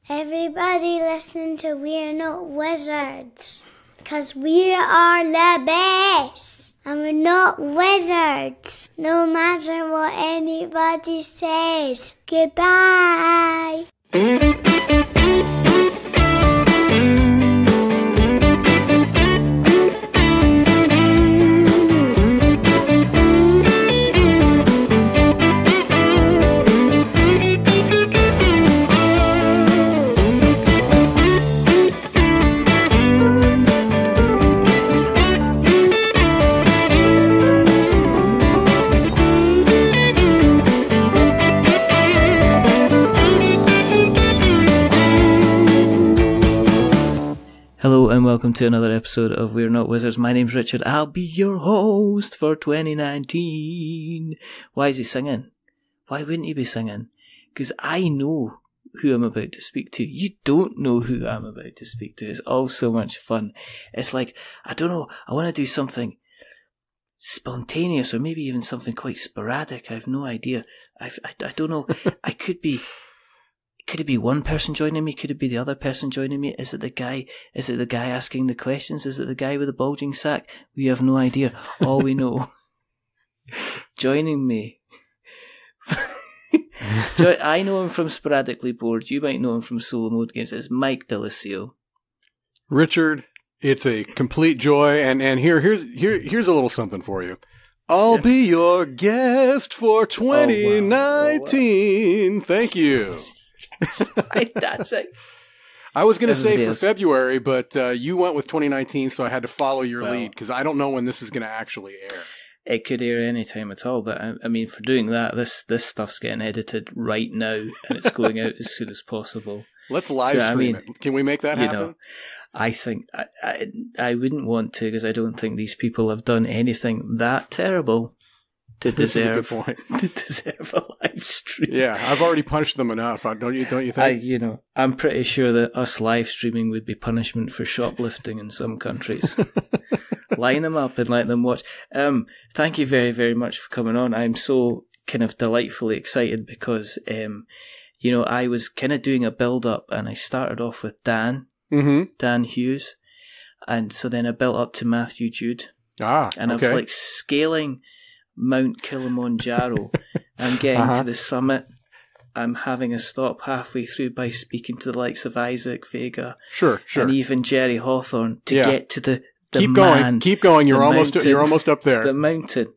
Everybody listen to We're Not Wizards, because we are the best, and we're not wizards, no matter what anybody says. Goodbye. Hello and welcome to another episode of We're Not Wizards. My name's Richard. I'll be your host for 2019. Why is he singing? Why wouldn't he be singing? Because I know who I'm about to speak to. You don't know who I'm about to speak to. It's all so much fun. It's like, I don't know, I want to do something spontaneous or maybe even something quite sporadic. I have no idea. I don't know. Could it be one person joining me? Could it be the other person joining me? Is it the guy asking the questions? Is it the guy with the bulging sack? We have no idea. All we know. Joining me. I know him from Sporadically Board. You might know him from Solo Mode Games. It's Mike DiLisio. Richard, it's a complete joy. And here's a little something for you. I'll be your guest for 2019. Oh, wow. Thank you. That's it. I was going to say for February, but you went with 2019, so I had to follow your lead because I don't know when this is going to actually air. It could air any time at all, but I mean, for doing that, this stuff's getting edited right now, and it's going out as soon as possible. Let's live stream it. Can we make that happen? You know, I think I wouldn't want to because I don't think these people have done anything that terrible to deserve a live stream. Yeah, I've already punished them enough. Don't you think? I'm pretty sure that us live streaming would be punishment for shoplifting in some countries. Line them up and let them watch. Thank you very, very much for coming on. I'm so kind of delightfully excited because, I was kind of doing a build-up and I started off with Dan Hughes. And so then I built up to Matthew Jude. And I was like scaling Mount Kilimanjaro. I'm getting to the summit. I'm having a stop halfway through by speaking to the likes of Isaac Vega, sure, and even Jerry Hawthorne to get to the keep man, going. You're almost up there. The mountain,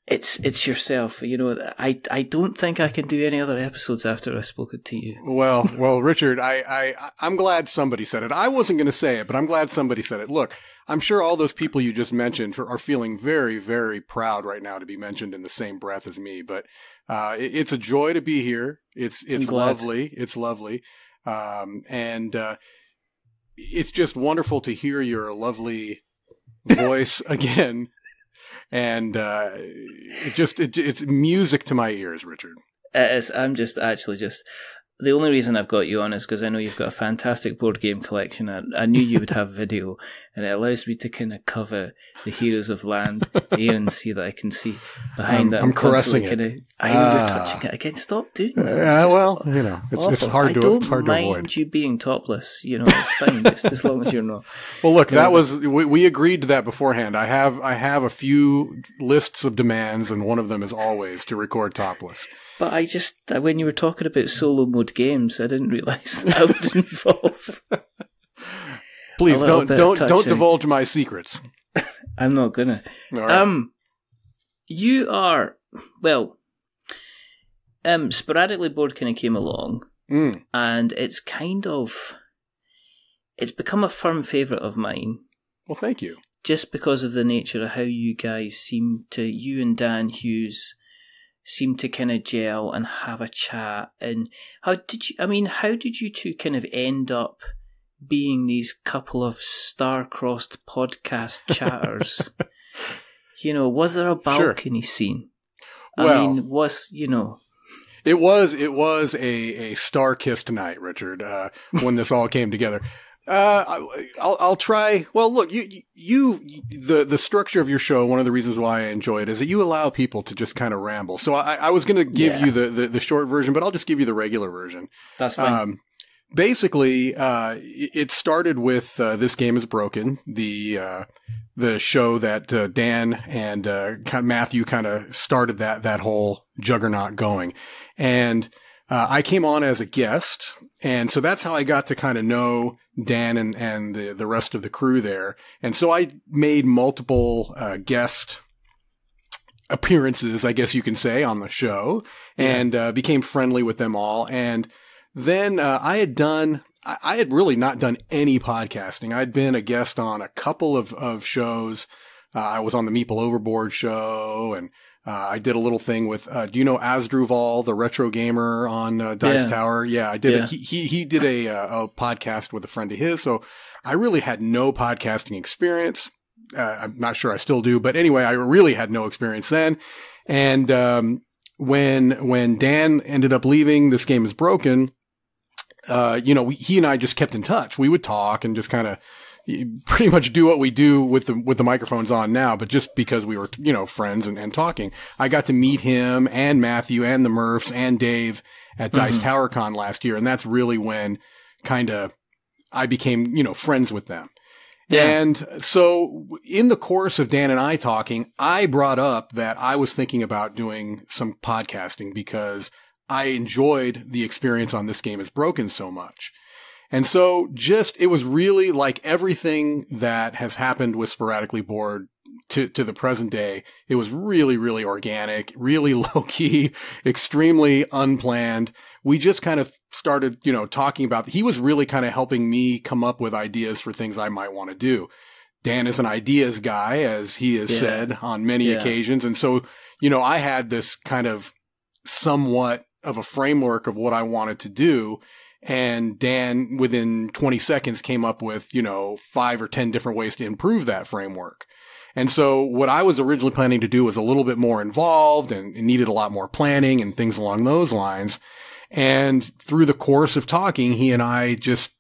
it's yourself. I don't think I can do any other episodes after I've spoken to you. Well, Richard, I'm glad somebody said it. I wasn't going to say it, but I'm glad somebody said it. Look, I'm sure all those people you just mentioned are feeling very, very proud right now to be mentioned in the same breath as me. But it's a joy to be here. It's lovely. It's lovely. And it's just wonderful to hear your lovely voice again. And it's music to my ears, Richard. It is. I'm just the only reason I've got you on is because I know you've got a fantastic board game collection. I knew you would have video, and it allows me to kind of cover the Heroes of Land, air and sea that I can see behind that. I'm caressing it. I know you're touching it again. Stop doing that. It's hard to avoid. I don't mind you being topless. It's fine, just as long as you're not. Well, look, we agreed to that beforehand. I have a few lists of demands, and one of them is always to record topless. But when you were talking about solo mode games, I didn't realise that would involve. Please don't divulge my secrets. I'm not gonna. All right. You are Sporadically Board kind of came along, and it's become a firm favourite of mine. Well, thank you. Just because of the nature of how you and Dan Hughes seem to kind of gel and have a chat. And how did you two kind of end up being these couple of star-crossed podcast chatters? Was there a balcony scene? It was a star-kissed night, Richard, when this all came together. I'll try. Well, look, the structure of your show, one of the reasons why I enjoy it is that you allow people to just kind of ramble. So I was going to give you the short version, but I'll just give you the regular version. That's fine. Basically, it started with This Game is Broken, the show that Dan and Matthew kind of started that whole juggernaut going. And I came on as a guest, and so that's how I got to kind of know Dan and the rest of the crew there. And so I made multiple guest appearances, I guess you can say, on the show, and became friendly with them all. And then I had really not done any podcasting. I'd been a guest on a couple of shows. I was on the Meeple Overboard show, and I did a little thing with, do you know Asdrubal, the retro gamer on Dice Tower? Yeah, I did. Yeah. He did a podcast with a friend of his, so I really had no podcasting experience. I'm not sure I still do, but anyway, I really had no experience then. And when Dan ended up leaving, This Game is Broken, he and I just kept in touch. We would talk and just kind of pretty much do what we do with the microphones on now, but just because we were, friends and talking. I got to meet him and Matthew and the Murphs and Dave at Dice Tower Con last year. And that's really when kind of I became, friends with them. Yeah. And so in the course of Dan and I talking, I brought up that I was thinking about doing some podcasting because I enjoyed the experience on This Game is Broken so much. And so it was really like everything that has happened with Sporadically Board to the present day. It was really, really organic, really low key, extremely unplanned. We just kind of started, talking about, he was really kind of helping me come up with ideas for things I might want to do. Dan is an ideas guy, as he has said on many occasions. And so, I had this kind of somewhat of a framework of what I wanted to do. And Dan, within 20 seconds, came up with, 5 or 10 different ways to improve that framework. And so what I was originally planning to do was a little bit more involved and needed a lot more planning and things along those lines. And through the course of talking, he and I just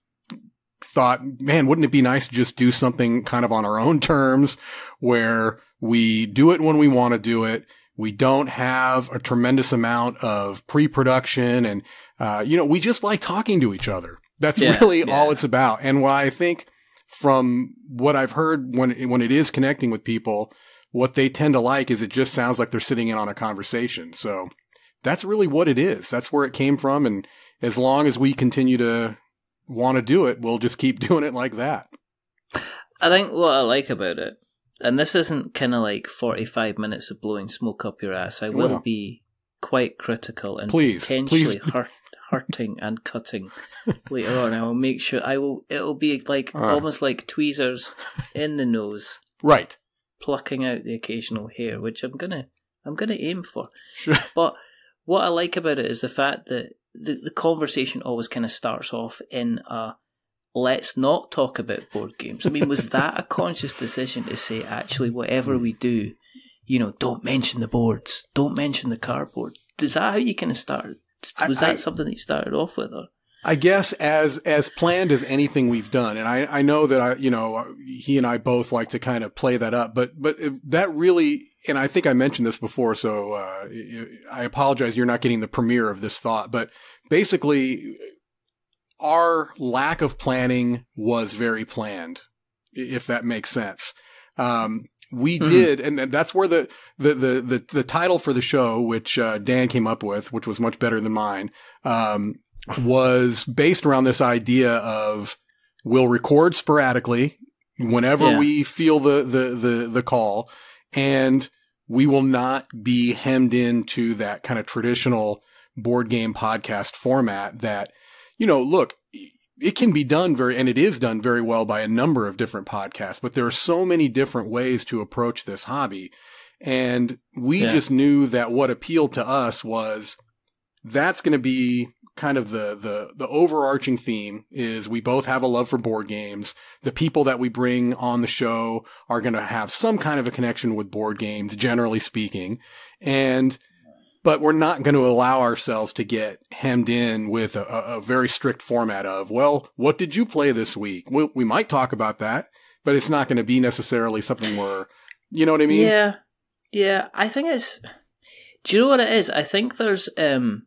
thought, man, wouldn't it be nice to just do something kind of on our own terms where we do it when we want to do it. We don't have a tremendous amount of pre-production and, we just like talking to each other. That's really all it's about. And what I think from what I've heard when it is connecting with people, what they tend to like is it just sounds like they're sitting in on a conversation. So that's really what it is. That's where it came from. And as long as we continue to want to do it, we'll just keep doing it like that. I think what I like about it, and this isn't kind of like 45 minutes of blowing smoke up your ass. I will be quite critical and potentially hurting and cutting later on. I will make sure it'll be like almost like tweezers in the nose. Right. Plucking out the occasional hair, which I'm gonna aim for. Sure. But what I like about it is the fact that the conversation always kind of starts off in a let's not talk about board games. I mean, was that a conscious decision to say, actually, whatever we do, don't mention the boards, don't mention the cardboard? Is that how you kind of started? Was that something that you started off with? Or? I guess as planned as anything we've done. And I know that he and I both like to kind of play that up, but that really, and I think I mentioned this before, so I apologize you're not getting the premiere of this thought, but basically our lack of planning was very planned, if that makes sense. We did, and that's where the title for the show, which Dan came up with, which was much better than mine, was based around this idea of we'll record sporadically whenever we feel the call, and we will not be hemmed into that kind of traditional board game podcast format that, look, it can be done and it is done very well by a number of different podcasts, but there are so many different ways to approach this hobby. And we just knew that what appealed to us was that's going to be kind of the overarching theme is we both have a love for board games. The people that we bring on the show are going to have some kind of a connection with board games, generally speaking. And but we're not going to allow ourselves to get hemmed in with a very strict format of, well, what did you play this week? We might talk about that, but it's not going to be necessarily something where, you know what I mean? Yeah. Yeah. I think do you know what it is? I think there's a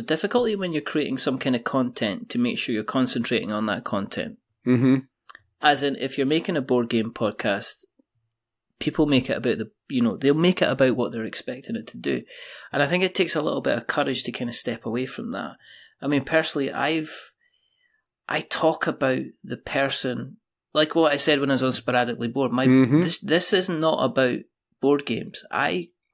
difficulty when you're creating some kind of content to make sure you're concentrating on that content. Mm-hmm. As in, if you're making a board game podcast, people make it about they'll make it about what they're expecting it to do. And I think it takes a little bit of courage to kind of step away from that. I mean, personally, I talk about the person, like what I said when I was on Sporadically Board. This is not about board games.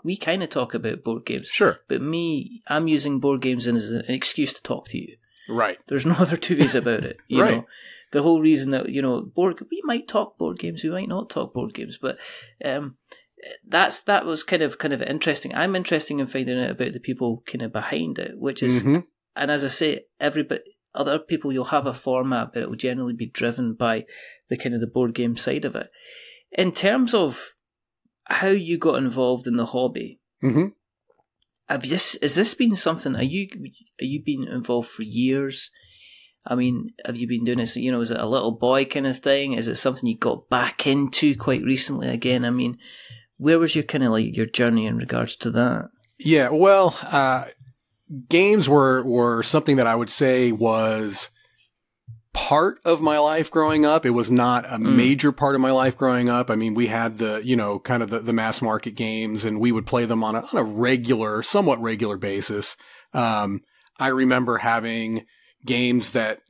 We kind of talk about board games. Sure. But I'm using board games as an excuse to talk to you. Right. There's no other two ways about it. You know, the whole reason that, we might talk board games, we might not talk board games, but that was kind of interesting. I'm interested in finding out about the people kind of behind it, which is, and as I say, other people, you'll have a format, but it will generally be driven by the kind of the board game side of it. In terms of how you got involved in the hobby, has this been something? Are you been involved for years? I mean, have you been doing this? Is it a little boy kind of thing? Is it something you got back into quite recently again? I mean, where was your kind of like your journey in regards to that? Yeah, well, games were something that I would say was part of my life growing up. It was not a major part of my life growing up. I mean, we had the, kind of the mass market games, and we would play them on a somewhat regular basis. I remember having games that,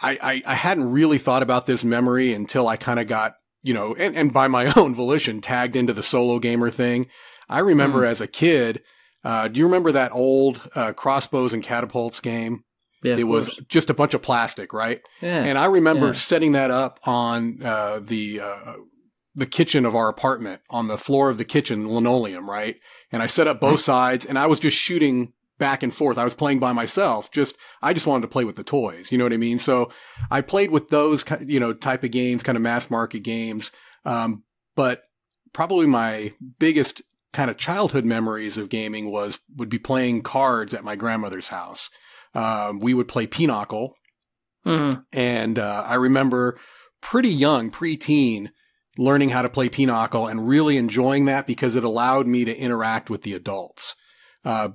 I hadn't really thought about this memory until I kind of got, and by my own volition, tagged into the solo gamer thing. I remember as a kid, do you remember that old crossbows and catapults game? Yeah, it was just a bunch of plastic, right? Yeah. And I remember setting that up on the kitchen of our apartment, on the floor of the kitchen, linoleum, right? And I set up both sides, and I was just shooting back and forth. I was playing by myself. I just wanted to play with the toys. You know what I mean? So I played with those, type of games, kind of mass market games. But probably my biggest kind of childhood memories of gaming would be playing cards at my grandmother's house. We would play Pinochle. And I remember pretty young, preteen, learning how to play Pinochle and really enjoying that because it allowed me to interact with the adults.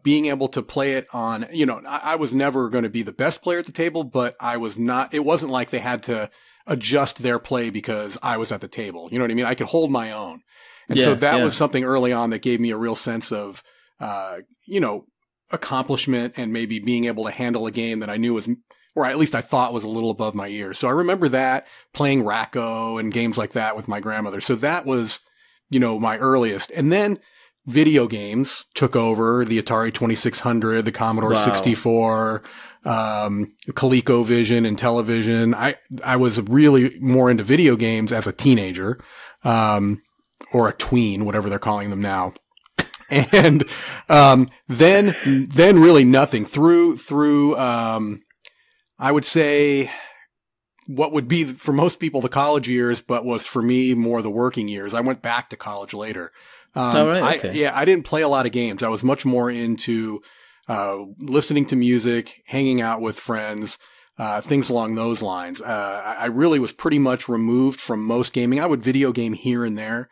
Being able to play it on, I was never going to be the best player at the table, but it wasn't like they had to adjust their play because I was at the table. You know what I mean? I could hold my own. And so that was something early on that gave me a real sense of, accomplishment and maybe being able to handle a game that I knew was, or at least I thought was a little above my ears. So I remember that, playing Racco and games like that with my grandmother. So that was, my earliest. And then video games took over: the Atari 2600, the Commodore 64, ColecoVision and television. I was really more into video games as a teenager, or a tween, whatever they're calling them now. And, then really nothing through, I would say what would be for most people the college years, but was for me more the working years. I went back to college later. Okay. I didn't play a lot of games. I was much more into, listening to music, hanging out with friends, things along those lines. I really was pretty much removed from most gaming. I would video game here and there.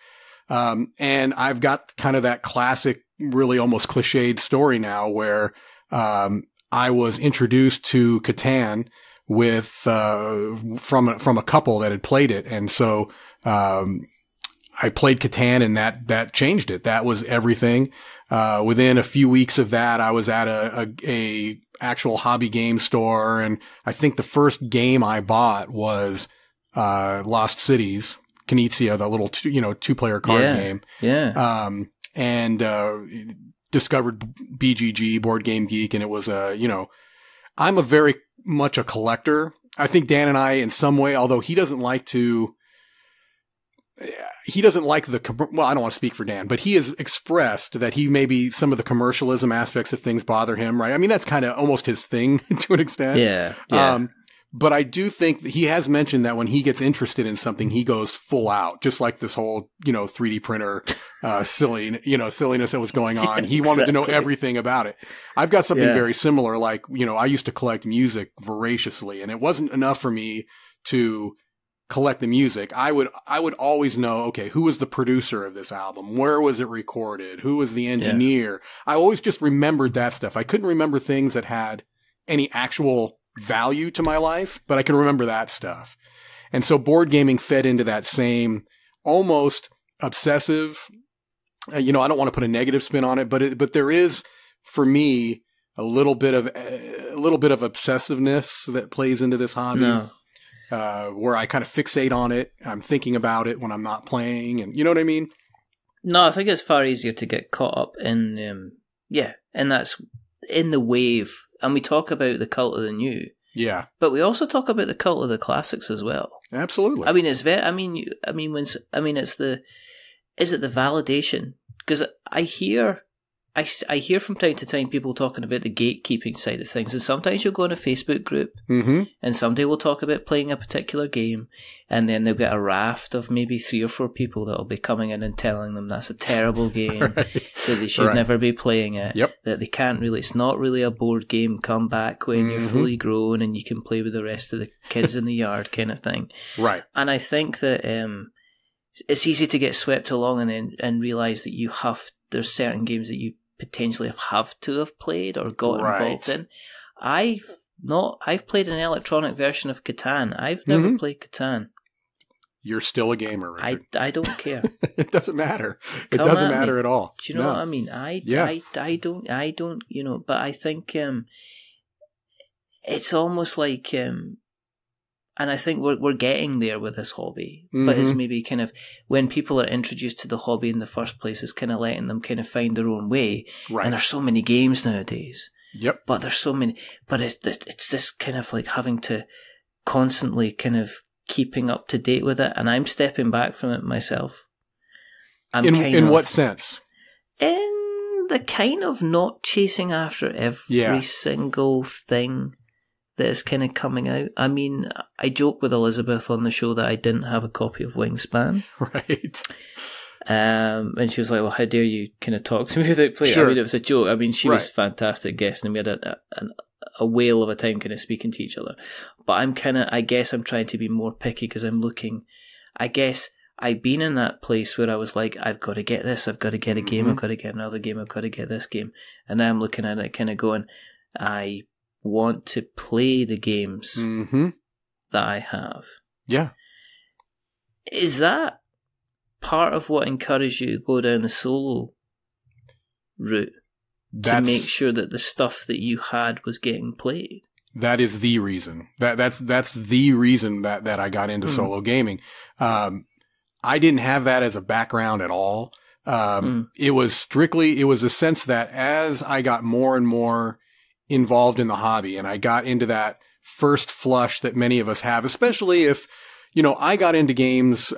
And I've got kind of that classic, really almost cliched story now where, I was introduced to Catan with, from a couple that had played it. And so, I played Catan and that changed it. That was everything. Within a few weeks of that, I was at a actual hobby game store. And I think the first game I bought was, Lost Cities. Knizia, the little two-player card game. Yeah. And discovered BGG, Board Game Geek, and it was I'm a very much a collector. I think Dan and I, in some way, although he doesn't like the well, I don't want to speak for Dan, but he has expressed that maybe some of the commercialism aspects of things bother him, right? I mean, that's kind of almost his thing to an extent. Yeah. But I do think that he has mentioned that when he gets interested in something, he goes full out, just like this whole, 3D printer, silliness that was going on. He wanted to know everything about it. I've got something very similar. Like, I used to collect music voraciously, and it wasn't enough for me to collect the music. I would always know, okay, who was the producer of this album? Where was it recorded? Who was the engineer? I always just remembered that stuff. I couldn't remember things that had any actual value to my life, but I can remember that stuff. And so board gaming fed into that same almost obsessive, I don't want to put a negative spin on it, but there is for me a little bit of obsessiveness that plays into this hobby. Where I kind of fixate on it. I'm thinking about it when I'm not playing, and you know what I mean? No, I think it's far easier to get caught up in, and that's in the wave. And we talk about the cult of the new. Yeah. But we also talk about the cult of the classics as well. Absolutely. I mean, it's very, is it the validation? Because I hear from time to time people talking about the gatekeeping side of things, and sometimes you'll go in a Facebook group, and somebody will talk about playing a particular game, and then they'll get a raft of maybe 3 or 4 people that will be coming in and telling them that's a terrible game, that they should never be playing it, that they can't really, it's not really a board game, come back when you're fully grown and you can play with the rest of the kids in the yard kind of thing. Right. And I think that it's easy to get swept along and realise that there's certain games that you potentially have to have played or got involved in. I've played an electronic version of Catan. I've never played Catan. You're still a gamer, Richard. I don't care. It doesn't matter. It doesn't matter at all. Do you know what I mean? I don't, but I think it's almost like, and I think we're getting there with this hobby, but it's maybe kind of when people are introduced to the hobby in the first place, it's kind of letting them kind of find their own way. Right. And there's so many games nowadays. Yep. But there's so many, but it's this kind of like having to constantly kind of keeping up to date with it, and I'm stepping back from it myself. In what sense? In the kind of not chasing after every single thing that is kind of coming out. I mean, I joke with Elizabeth on the show that I didn't have a copy of Wingspan. Right. And she was like, well, how dare you kind of talk to me without playing? Sure. I mean, it was a joke. I mean, she was a fantastic guest, and we had a whale of a time kind of speaking to each other. But I guess I'm trying to be more picky because I'm looking, I guess I've been in that place where I was like, I've got to get this, I've got to get a game, I've got to get another game, I've got to get this game. And now I'm looking at it kind of going, I want to play the games that I have. Yeah. Is that part of what encouraged you to go down the solo route? To make sure that the stuff that you had was getting played? That is the reason. That's the reason that I got into solo gaming. I didn't have that as a background at all. It was a sense that as I got more and more involved in the hobby and I got into that first flush that many of us have, especially if, I got into games,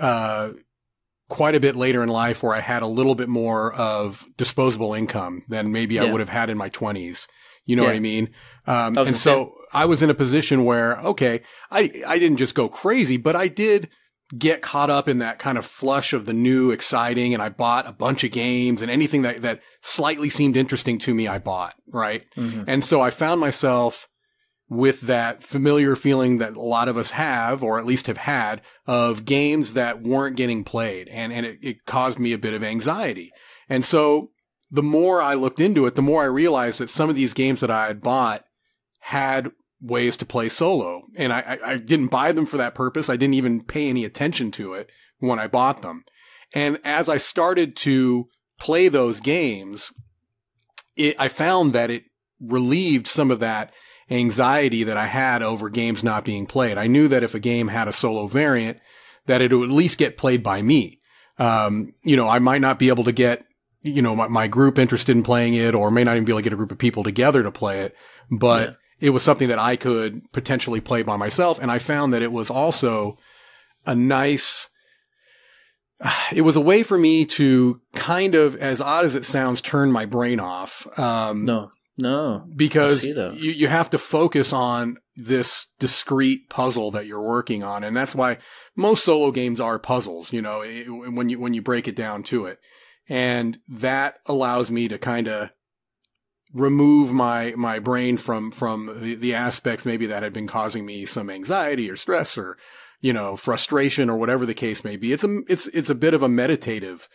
quite a bit later in life where I had a little bit more of disposable income than maybe I would have had in my 20s. You know what I mean? And so I was in a position where, okay, I didn't just go crazy, but I did get caught up in that kind of flush of the new exciting. And I bought a bunch of games, and anything that slightly seemed interesting to me, I bought. Right. And so I found myself with that familiar feeling that a lot of us have, or at least have had, of games that weren't getting played. And it caused me a bit of anxiety. And so the more I looked into it, the more I realized that some of these games that I had bought had ways to play solo. And I didn't buy them for that purpose. I didn't even pay any attention to it when I bought them. And as I started to play those games, I found that it relieved some of that anxiety that I had over games not being played. I knew that if a game had a solo variant, that it would at least get played by me. I might not be able to get, my group interested in playing it, or may not even be able to get a group of people together to play it, but it was something that I could potentially play by myself. And I found that it was also it was a way for me to kind of, as odd as it sounds, turn my brain off. No. Because you have to focus on this discrete puzzle that you're working on. And that's why most solo games are puzzles, you know, when you break it down to it. And that allows me to kind of remove my brain from the aspects maybe that had been causing me some anxiety or stress or, you know, frustration or whatever the case may be. It's a bit of a meditative,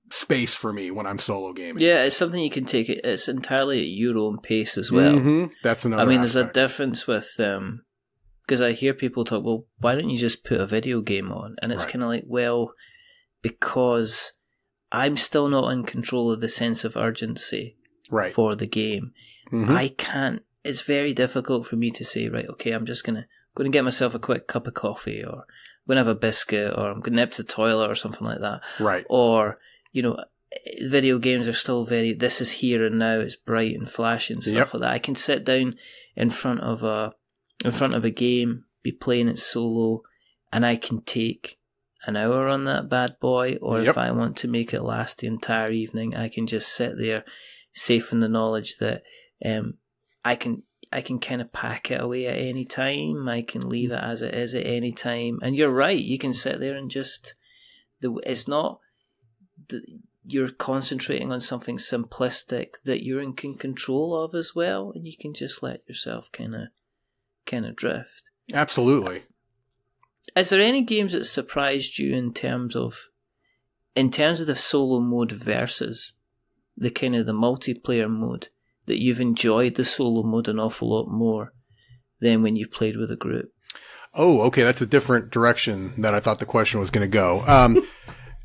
space for me when I'm solo gaming. Yeah, it's something you can take. It's entirely at your own pace as well. Mm-hmm. That's another there's a difference with, because I hear people talk, well, why don't you just put a video game on? And it's kind of like, well, because I'm still not in control of the sense of urgency for the game. Mm-hmm. I can't, it's very difficult for me to say, right, okay, I'm just going to get myself a quick cup of coffee, or I'm going to have a biscuit, or I'm going to nip to the toilet or something like that. Right. Or, you know, video games are still very, this is here and now, it's bright and flashy and stuff like that. I can sit down in front of a game, be playing it solo, and I can take an hour on that bad boy, or if I want to make it last the entire evening, I can just sit there safe in the knowledge that I can kind of pack it away at any time. I can leave it as it is at any time. And you're right, you can sit there and just, it's not, you're concentrating on something simplistic that you're in control of as well, and you can just let yourself kind of drift. Absolutely. Is there any games that surprised you in terms of the solo mode versus the kind of the multiplayer mode, that you've enjoyed the solo mode an awful lot more than when you played with a group? Oh, okay. That's a different direction that I thought the question was going to go.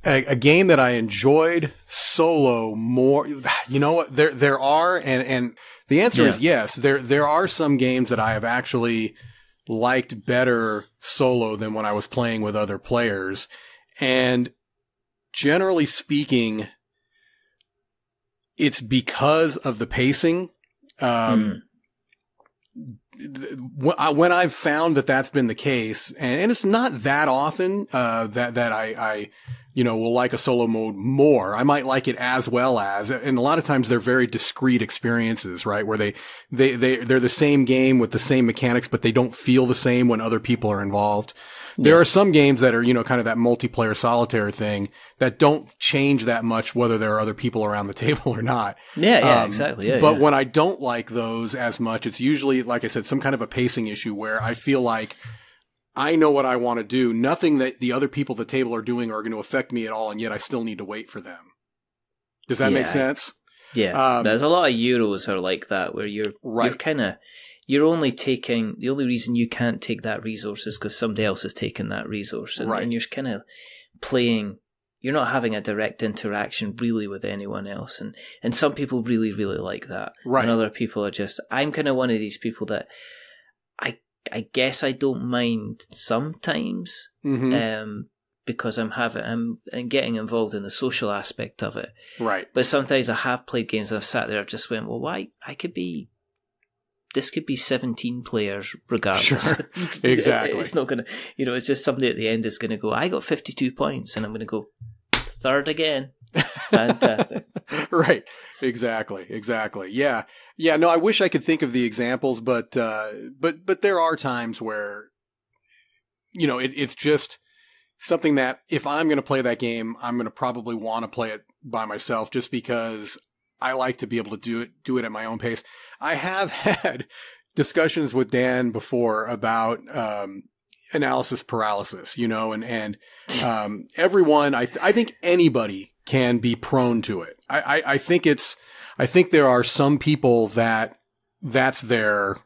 A game that I enjoyed solo more, you know what, there are, and the answer is yes, there are some games that I have actually liked better solo than when I was playing with other players. And generally speaking, it's because of the pacing. When I've found that that's been the case, and it's not that often, that I will like a solo mode more. I might like it as well as, and a lot of times they're very discrete experiences, right? Where they're the same game with the same mechanics, but they don't feel the same when other people are involved. There are some games that are, kind of that multiplayer solitaire thing that don't change that much whether there are other people around the table or not. Yeah, exactly. But when I don't like those as much, it's usually, like I said, some kind of a pacing issue where I feel like I know what I want to do. Nothing that the other people at the table are doing are going to affect me at all, and yet I still need to wait for them. Does that make sense? Yeah. There's a lot of Euros are like that, where you're only taking, the only reason you can't take that resource is because somebody else is taking that resource. And you're kind of playing, you're not having a direct interaction really with anyone else. And some people really, really like that. Right. And other people are just, I'm kind of one of these people that I guess I don't mind sometimes, because I'm getting involved in the social aspect of it. Right. But sometimes I have played games and I've sat there, I've just went, well, why? This could be 17 players regardless. Sure. Exactly. It's not going to, it's just somebody at the end is going to go, I got 52 points, and I'm going to go third again. Fantastic. Right. Exactly. Yeah. No, I wish I could think of the examples, but there are times where, it's just something that if I'm going to play that game, I'm going to probably want to play it by myself, just because I like to be able to do it at my own pace. I have had discussions with Dan before about, analysis paralysis, and everyone, I think anybody can be prone to it. I think there are some people that's their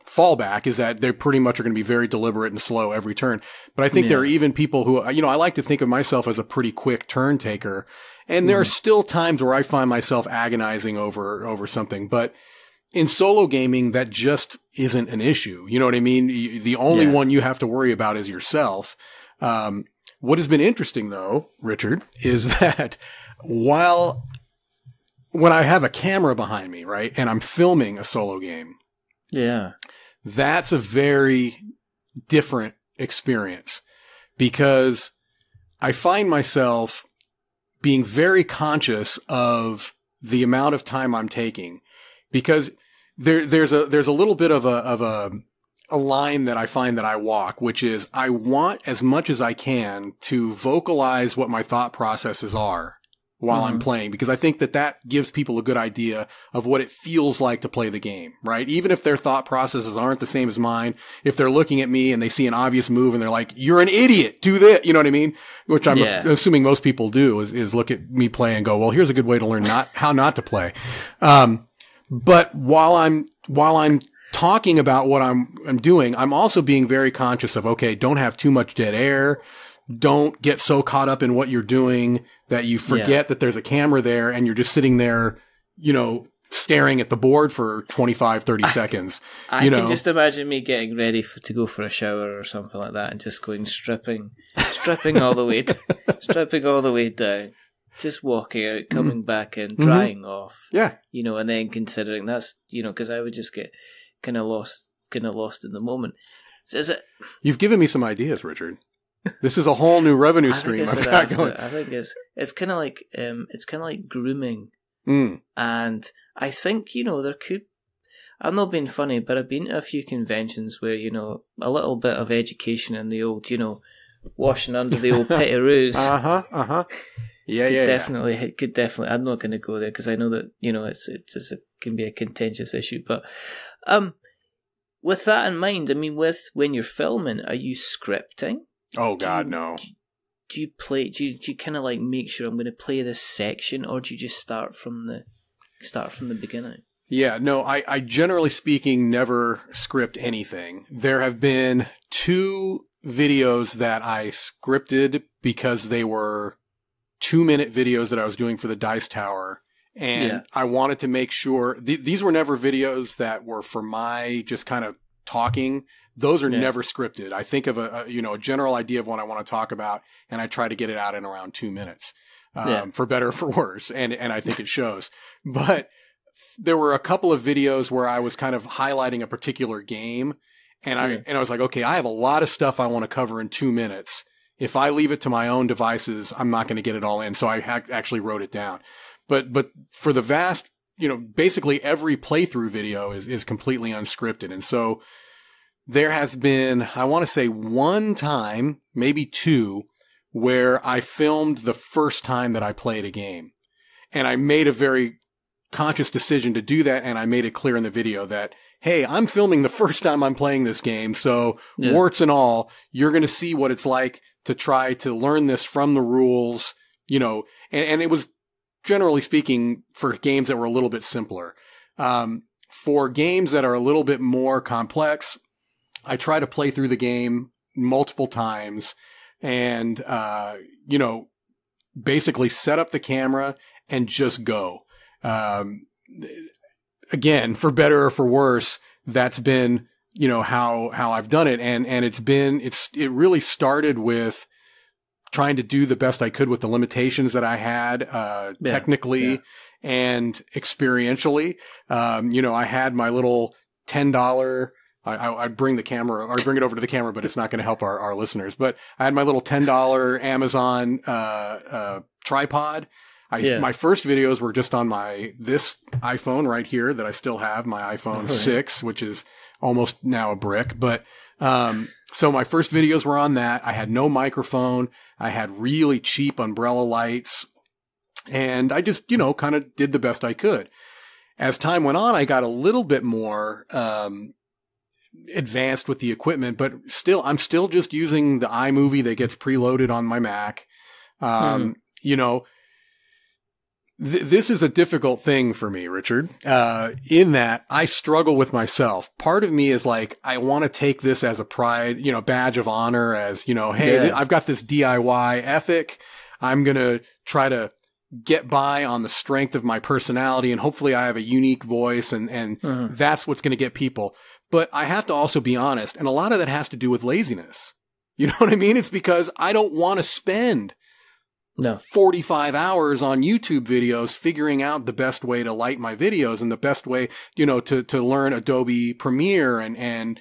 fallback, is that they pretty much are going to be very deliberate and slow every turn. But I think there are even people who, I like to think of myself as a pretty quick turn taker. And there are still times where I find myself agonizing over something. But in solo gaming, that just isn't an issue. You know what I mean? The only one you have to worry about is yourself. What has been interesting, though, Richard, is that when I have a camera behind me, right, and I'm filming a solo game, that's a very different experience, because I find myself being very conscious of the amount of time I'm taking, because there's a little bit of a line that I find that I walk, which is I want as much as I can to vocalize what my thought processes are while I'm playing, because I think that gives people a good idea of what it feels like to play the game, right? Even if their thought processes aren't the same as mine, if they're looking at me and they see an obvious move and they're like, you're an idiot, do this, you know what I mean? Which I'm assuming most people do is look at me play and go, well, here's a good way to learn how not to play. But while I'm talking about what I'm doing, I'm also being very conscious of, okay, don't have too much dead air. Don't get so caught up in what you're doing that you forget that there's a camera there and you're just sitting there, staring at the board for 25, 30 seconds. I can just imagine me getting ready to go for a shower or something like that and just going stripping all the way, stripping all the way down, just walking out, coming back in, drying off. Yeah. And then considering that's, because I would just get kind of lost in the moment. Is it? You've given me some ideas, Richard. This is a whole new revenue stream I've got going. I think it's kind of like grooming, and I think there could. I'm not being funny, but I've been to a few conventions where a little bit of education in the old washing under the old pitaroos. Definitely. It could definitely. I'm not going to go there because I know that it can be a contentious issue, but with that in mind, I mean, when you're filming, are you scripting? Oh God, no. Do you play? Do you kind of like make sure I'm going to play this section, or do you just start from the beginning? Yeah, no. I generally speaking never script anything. There have been 2 videos that I scripted because they were 2-minute videos that I was doing for the Dice Tower, and I wanted to make sure these were never videos that were for my just kind of talking. Those are never scripted. I think of a general idea of what I want to talk about, and I try to get it out in around 2 minutes, for better or for worse. And I think it shows. But there were a couple of videos where I was kind of highlighting a particular game, and I was like, okay, I have a lot of stuff I want to cover in 2 minutes. If I leave it to my own devices, I'm not going to get it all in. So I actually wrote it down. But for the vast, basically every playthrough video is completely unscripted. And so there has been, I want to say 1 time, maybe 2, where I filmed the first time that I played a game. And I made a very conscious decision to do that, and I made it clear in the video that, hey, I'm filming the first time I'm playing this game, so warts and all, you're going to see what it's like to try to learn this from the rules, and it was, generally speaking, for games that were a little bit simpler. For games that are a little bit more complex, I try to play through the game multiple times and, basically set up the camera and just go. Again, for better or for worse, that's been, how I've done it. And it really started with trying to do the best I could with the limitations that I had, technically and experientially. I had my little $10, I'd bring the camera, or bring it over to the camera, but it's not going to help our listeners. But I had my little $10 Amazon tripod. My first videos were just on this iPhone right here that I still have, my iPhone 6, which is almost now a brick. But so my first videos were on that. I had no microphone. I had really cheap umbrella lights. And I just, kind of did the best I could. As time went on, I got a little bit more advanced with the equipment, but I'm still just using the iMovie that gets preloaded on my Mac. This is a difficult thing for me, Richard, in that I struggle with myself. Part of me is like, I want to take this as a pride, badge of honor, as, hey, I've got this DIY ethic. I'm going to try to get by on the strength of my personality, and hopefully I have a unique voice, and that's what's going to get people. But I have to also be honest, and a lot of that has to do with laziness. You know what I mean? It's because I don't want to spend 45 hours on YouTube videos figuring out the best way to light my videos and the best way, to learn Adobe Premiere. And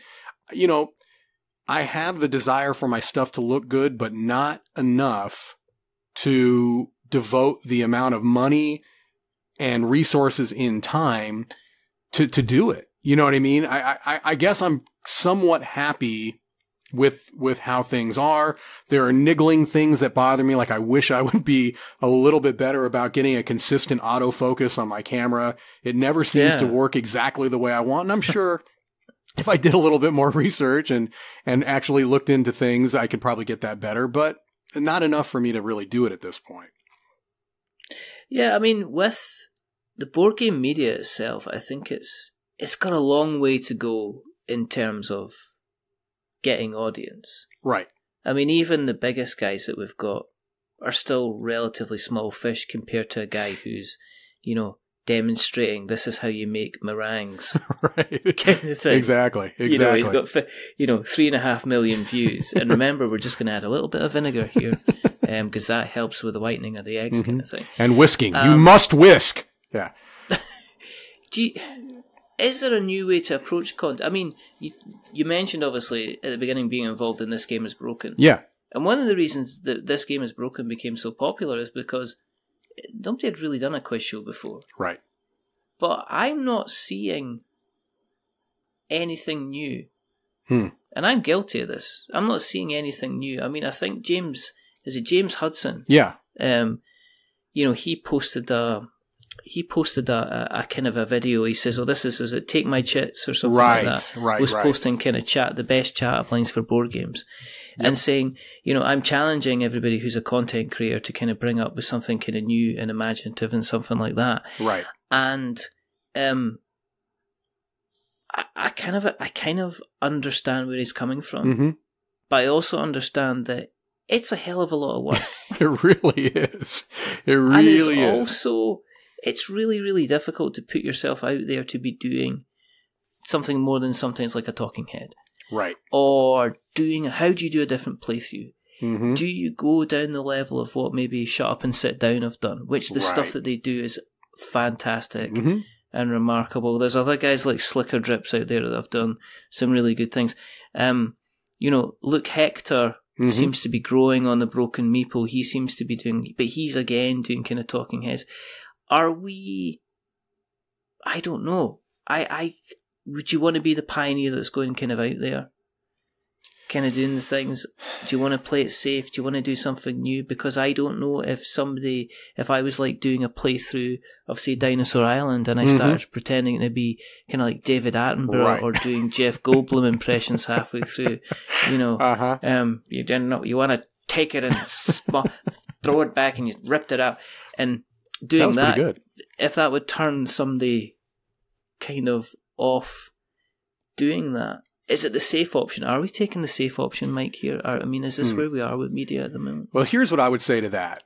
I have the desire for my stuff to look good, but not enough to devote the amount of money, and resources in time to do it. You know what I mean? I guess I'm somewhat happy with how things are. There are niggling things that bother me. Like I wish I would be a little bit better about getting a consistent autofocus on my camera. It never seems to work exactly the way I want. And I'm sure if I did a little bit more research and actually looked into things, I could probably get that better, but not enough for me to really do it at this point. Yeah, I mean, with the board game media itself, I think it's got a long way to go in terms of getting audience. Right. I mean, even the biggest guys that we've got are still relatively small fish compared to a guy who's, you know, demonstrating this is how you make meringues. Right. Kind of thing. Exactly. You know, he's got, 3.5 million views. And remember, we're just going to add a little bit of vinegar here because that helps with the whitening of the eggs kind of thing. And whisking. You must whisk. Yeah. Is there a new way to approach content? I mean, you mentioned, obviously, at the beginning being involved in This Game is Broken. Yeah. And one of the reasons that This Game is Broken became so popular is because nobody had really done a quiz show before. Right. But I'm not seeing anything new. And I'm guilty of this. I'm not seeing anything new. I mean, I think James Hudson? Yeah. He posted a kind of a video. He says, this is it, Take My Chits or something like that. Right. Was posting kind of the best chat-up lines for board games. Yep. And saying, I'm challenging everybody who's a content creator to kind of bring up with something kind of new and imaginative and something like that. Right. And I kind of understand where he's coming from. But I also understand that it's a hell of a lot of work. It really is. It really and is. Also, it's really, really difficult to put yourself out there to be doing something more than sometimes like a talking head. Right. Or how do you do a different playthrough? Do you go down the level of what maybe Shut Up and Sit Down have done, which the stuff that they do is fantastic and remarkable. There's other guys like Slicker Drips out there that have done some really good things. Luke Hector seems to be growing on the Broken Meeple. He seems to be doing, but he's again doing kind of talking heads. Are we? I don't know. Would you want to be the pioneer that's going kind of out there, kind of doing the things? Do you want to play it safe? Do you want to do something new? Because I don't know if I was like doing a playthrough of, say, Dinosaur Island, and I started pretending to be kind of like David Attenborough or doing Jeff Goldblum impressions halfway through, you didn't know, you want to take it and throw it back and you ripped it out and doing that. Good. If that would turn somebody kind of off doing that. Is it the safe option? Are we taking the safe option, Mike, here? Is this where we are with media at the moment? Well, here's what I would say to that.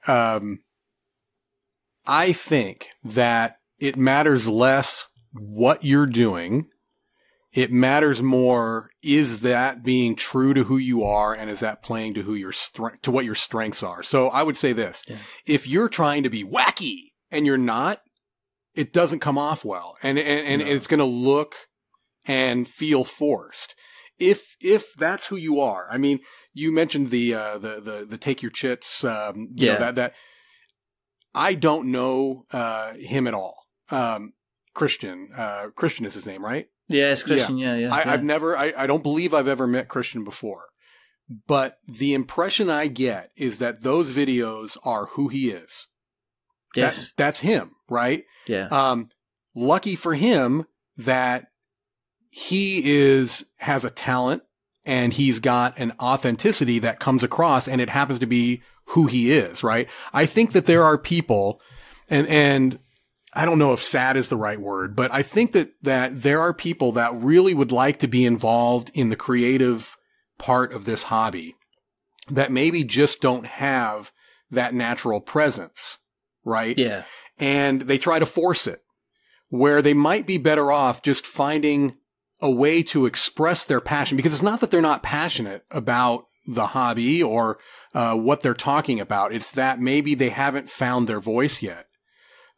I think that it matters less what you're doing. It matters more, is that being true to who you are, and is that playing to to what your strengths are? So I would say this. Yeah. If you're trying to be wacky and you're not, it doesn't come off well, and it's going to look and feel forced. If that's who you are, I mean, you mentioned the Take Your Chits, that I don't know him at all. Christian is his name, right? Yeah, it's Christian. Yeah. I don't believe I've ever met Christian before, but the impression I get is that those videos are who he is. Yes. That's him, right? Yeah. Lucky for him that he has a talent and he's got an authenticity that comes across, and it happens to be who he is, right? I think that there are people, and I don't know if sad is the right word, but I think that there are people that really would like to be involved in the creative part of this hobby that maybe just don't have that natural presence. Right? Yeah. And they try to force it, where they might be better off just finding a way to express their passion, because it's not that they're not passionate about the hobby or what they're talking about. It's that maybe they haven't found their voice yet.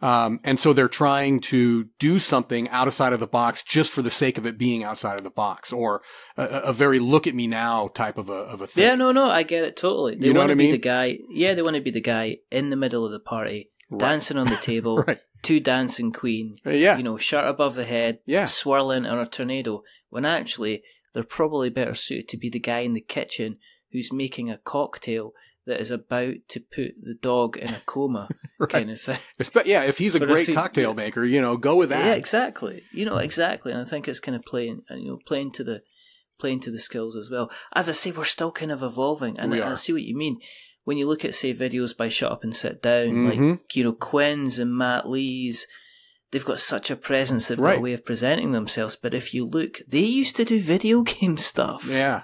And so they're trying to do something outside of the box just for the sake of it being outside of the box, or a very look at me now type of a thing. Yeah, no, I get it totally. They want to be the guy. Yeah, they want to be the guy in the middle of the party, dancing on the table, two dancing queen, shirt above the head, swirling in a tornado, when actually they're probably better suited to be the guy in the kitchen who's making a cocktail that is about to put the dog in a coma, kind of thing. If he's a great cocktail maker, go with that. Yeah, exactly. Exactly. And I think it's kind of playing to the skills as well. As I say, we're still kind of evolving, and I see what you mean. When you look at, say, videos by Shut Up and Sit Down, like, Quinn's and Matt Lee's, they've got such a presence, they've got a way of presenting themselves. But if you look, they used to do video game stuff. Yeah.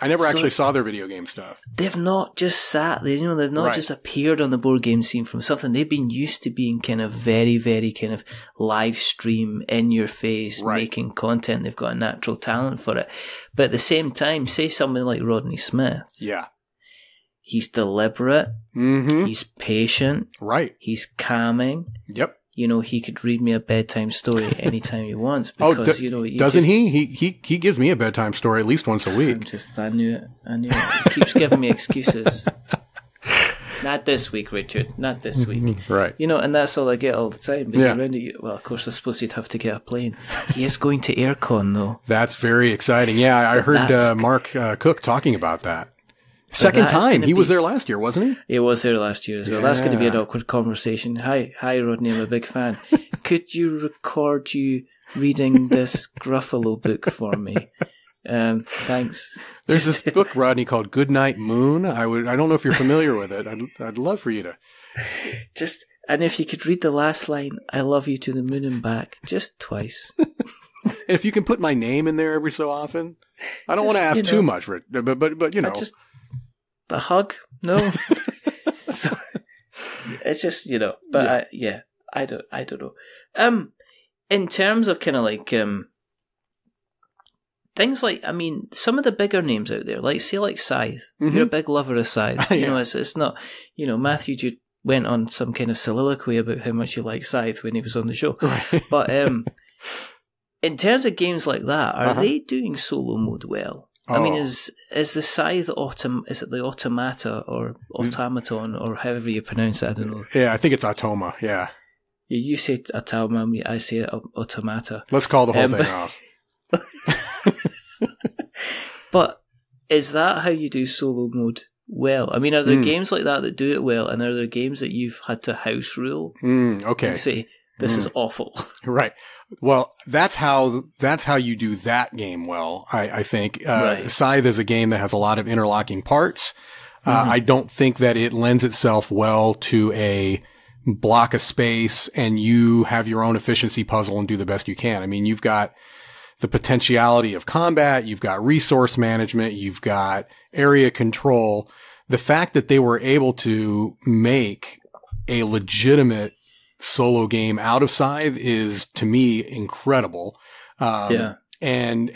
I never actually saw their video game stuff. They've not just sat there, they've not just appeared on the board game scene from something. They've been used to being kind of very, very kind of live stream, in your face, making content. They've got a natural talent for it. But at the same time, say someone like Rodney Smith. Yeah. He's deliberate. Mm-hmm. He's patient. Right. He's calming. Yep. He could read me a bedtime story anytime he wants. Because, doesn't he? He gives me a bedtime story at least once a week. I knew it. He keeps giving me excuses. Not this week, Richard. Not this week. Right. And that's all I get all the time. Well, of course, I suppose you'd have to get a plane. He is going to AirCon, though. That's very exciting. Yeah, I heard Mark Cook talking about that. Second time. He was there last year, wasn't he? He was there last year as well. That's going to be an awkward conversation. Hi, Rodney, I'm a big fan. Could you record you reading this Gruffalo book for me? Thanks. There's this book, Rodney, called Goodnight Moon. I don't know if you're familiar with it. I'd love for you to. And if you could read the last line, I love you to the moon and back, just twice. And if you can put my name in there every so often. I don't want to ask too much, Rick, but a hug? No. So, it's just, but I don't know. In terms of kind of like, things like, some of the bigger names out there, like, say, like Scythe. Mm-hmm. You're a big lover of Scythe. It's not, Matthew Jude went on some kind of soliloquy about how much you like Scythe when he was on the show. Right. But, in terms of games like that, are they doing solo mode well? Is the Scythe is it the Automata or Automaton or however you pronounce it? I don't know. Yeah, I think it's Automa, yeah. You say Automa, I say Automata. Let's call the whole thing off. But is that how you do solo mode well? Are there games like that do it well, and are there games that you've had to house rule? Okay. And say, this is awful. Right. Well, that's how you do that game well, I think. Scythe is a game that has a lot of interlocking parts. I don't think that it lends itself well to a block of space and you have your own efficiency puzzle and do the best you can. You've got the potentiality of combat, you've got resource management, you've got area control. The fact that they were able to make a legitimate solo game out of Scythe is, to me, incredible. And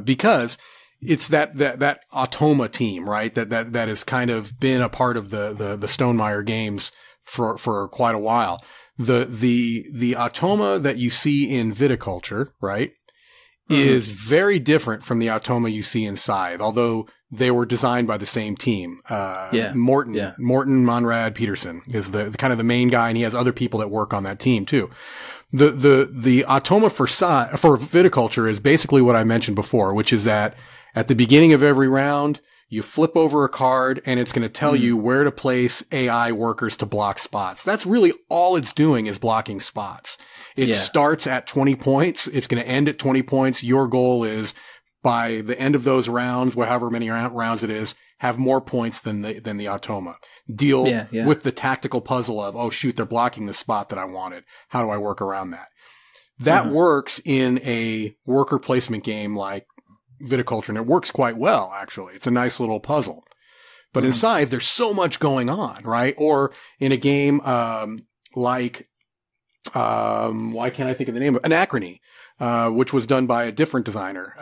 because it's that Automa team, right? That has kind of been a part of the Stonemaier games for quite a while. The Automa that you see in Viticulture, right, is very different from the Automa you see in Scythe, although they were designed by the same team. Morton Monrad Peterson is the kind of the main guy, and he has other people that work on that team too. The Automa for Viticulture is basically what I mentioned before, which is that at the beginning of every round, you flip over a card and it's going to tell you where to place AI workers to block spots. That's really all it's doing, is blocking spots. It starts at 20 points. It's going to end at 20 points. Your goal is, by the end of those rounds, however many rounds it is, have more points than the Automa. Deal with the tactical puzzle of, oh shoot, they're blocking the spot that I wanted. How do I work around that? That works in a worker placement game like Viticulture, and it works quite well, actually. It's a nice little puzzle. But in Scythe, there's so much going on, right? Or in a game like, why can't I think of the name of Anachrony, which was done by a different designer,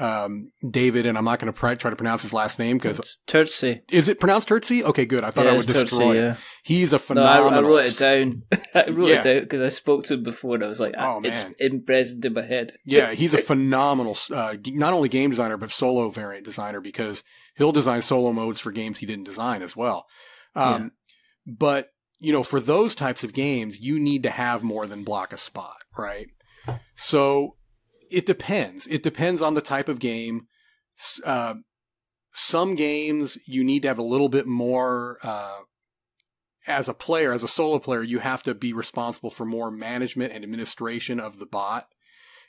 David, and I'm not going to try to pronounce his last name because it's Turtsey. Is it pronounced Turtsey? Okay, good. I thought I would destroy it. Yeah. He's a phenomenal. No, I wrote it down. I wrote it down because I spoke to him before, and I was like, it's imprisoned in my head. Yeah, he's a phenomenal, not only game designer but solo variant designer, because he'll design solo modes for games he didn't design as well. But for those types of games, you need to have more than block a spot, right? So it depends. It depends on the type of game. Some games you need to have a little bit more, as a player, as a solo player, you have to be responsible for more management and administration of the bot.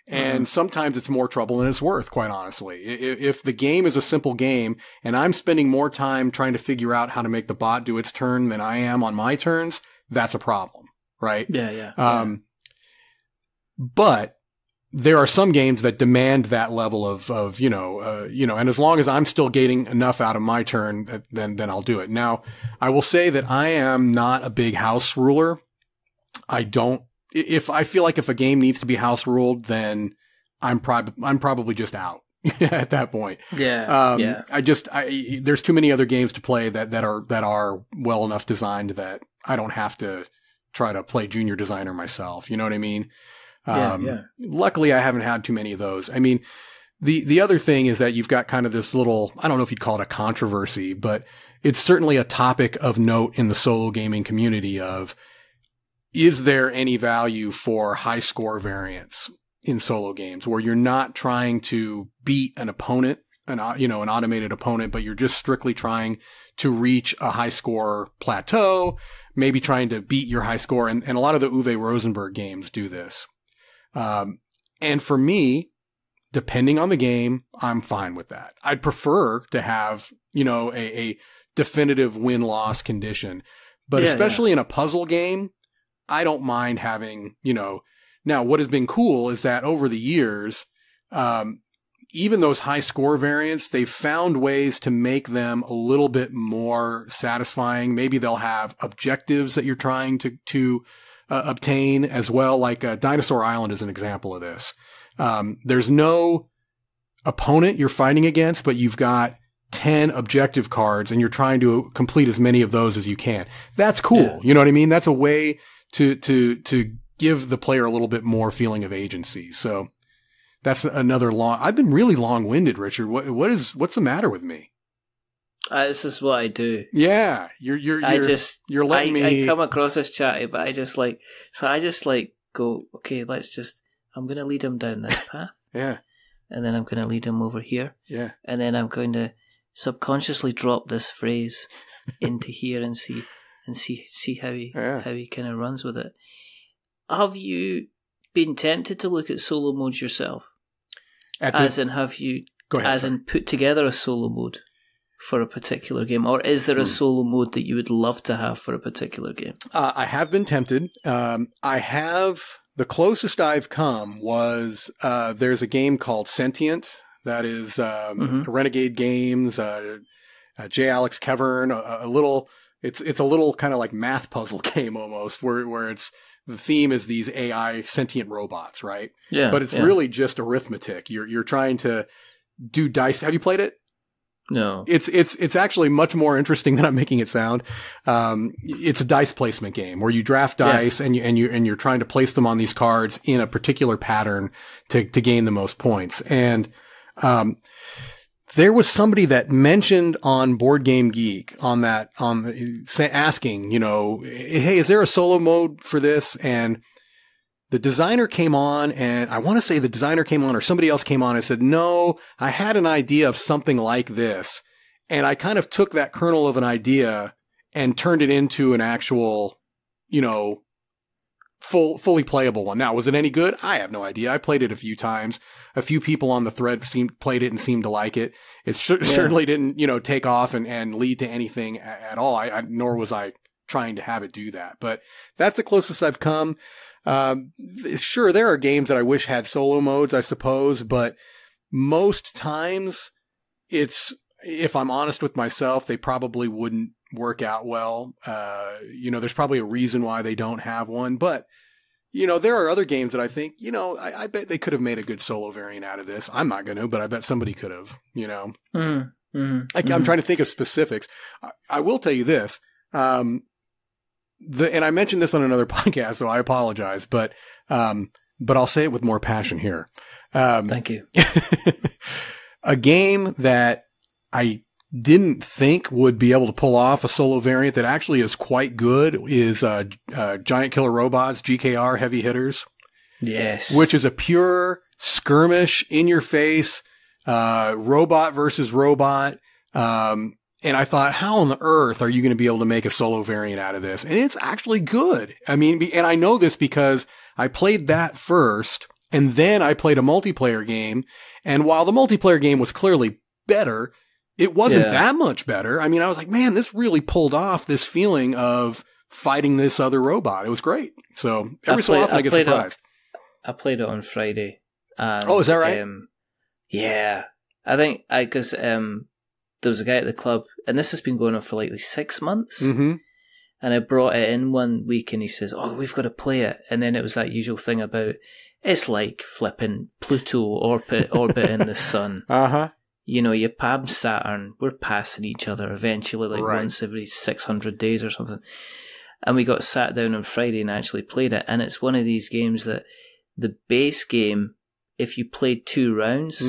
And sometimes it's more trouble than it's worth, quite honestly. If the game is a simple game and I'm spending more time trying to figure out how to make the bot do its turn than I am on my turns, that's a problem, right? Yeah. But there are some games that demand that level of and as long as I'm still getting enough out of my turn, then I'll do it. Now, I will say that I am not a big house ruler. If I feel like if a game needs to be house ruled, then I'm probably just out at that point. Yeah. There's too many other games to play that are well enough designed that I don't have to try to play junior designer myself. You know what I mean? Luckily I haven't had too many of those. I mean, the other thing is that you've got kind of this little, I don't know if you'd call it a controversy, but it's certainly a topic of note in the solo gaming community of, is there any value for high score variance in solo games where you're not trying to beat an opponent, an automated opponent, but you're just strictly trying to reach a high score plateau, maybe trying to beat your high score. And a lot of the Uwe Rosenberg games do this. And for me, depending on the game, I'm fine with that. I'd prefer to have, a definitive win-loss condition, but especially in a puzzle game, I don't mind having, now what has been cool is that over the years, even those high score variants, they've found ways to make them a little bit more satisfying. Maybe they'll have objectives that you're trying to obtain as well. Like Dinosaur Island is an example of this. There's no opponent you're fighting against, but you've got 10 objective cards and you're trying to complete as many of those as you can. That's cool. Yeah. You know what I mean? That's a way to give the player a little bit more feeling of agency. So that's another I've been really long-winded, Richard. What's the matter with me? This is what I do. Yeah. You're letting me. I come across as chatty, but I just go, okay, I'm going to lead him down this path. Yeah. And then I'm going to lead him over here. Yeah. And then I'm going to subconsciously drop this phrase into here and see how he kind of runs with it. Have you been tempted to look at solo modes yourself? Have you put together a solo mode for a particular game, or is there a solo mode that you would love to have for a particular game? I have been tempted. The closest I've come was there's a game called Sentient that is Renegade Games. J. Alex Kevern, a little. It's a little kind of like math puzzle game almost, where it's the theme is these AI sentient robots, right? Yeah. But it's really just arithmetic. You're trying to do dice. Have you played it? No. It's actually much more interesting than I'm making it sound. It's a dice placement game where you draft dice and you're trying to place them on these cards in a particular pattern to gain the most points. And there was somebody that mentioned on Board Game Geek asking, hey, is there a solo mode for this? And the designer came on, and I want to say the designer came on or somebody else came on and said, no, I had an idea of something like this. And I kind of took that kernel of an idea and turned it into an actual, fully playable one. Now, was it any good? I have no idea. I played it a few times. A few people on the thread played it and seemed to like it. It certainly didn't, take off and lead to anything at all. Nor was I trying to have it do that. But that's the closest I've come. Sure, there are games that I wish had solo modes, I suppose, but most times if I'm honest with myself, they probably wouldn't work out well. There's probably a reason why they don't have one, but there are other games that I think, I bet they could have made a good solo variant out of this. I'm not going to, but I bet somebody could have, I'm trying to think of specifics. I will tell you this, and I mentioned this on another podcast, so I apologize, but I'll say it with more passion here. Thank you. A game that I didn't think would be able to pull off a solo variant that actually is quite good is Giant Killer Robots, GKR Heavy Hitters. Yes. Which is a pure skirmish, in your face, robot versus robot. And I thought, how on the earth are you going to be able to make a solo variant out of this? And it's actually good. I mean, and I know this because I played that first, and then I played a multiplayer game. And while the multiplayer game was clearly better, it wasn't that much better. I mean, I was like, man, this really pulled off this feeling of fighting this other robot. It was great. So every so often I get surprised. I played it on Friday. And, is that right? Yeah. I think because there was a guy at the club, and this has been going on for like 6 months. Mm-hmm. And I brought it in one week, and he says, "Oh, we've got to play it." And then it was that usual thing about it's like flipping Pluto orbiting the sun. Uh-huh. You know, your Pab Saturn, we're passing each other eventually, like once every 600 days or something. And we got sat down on Friday and actually played it. And it's one of these games that the base game, if you played 2 rounds,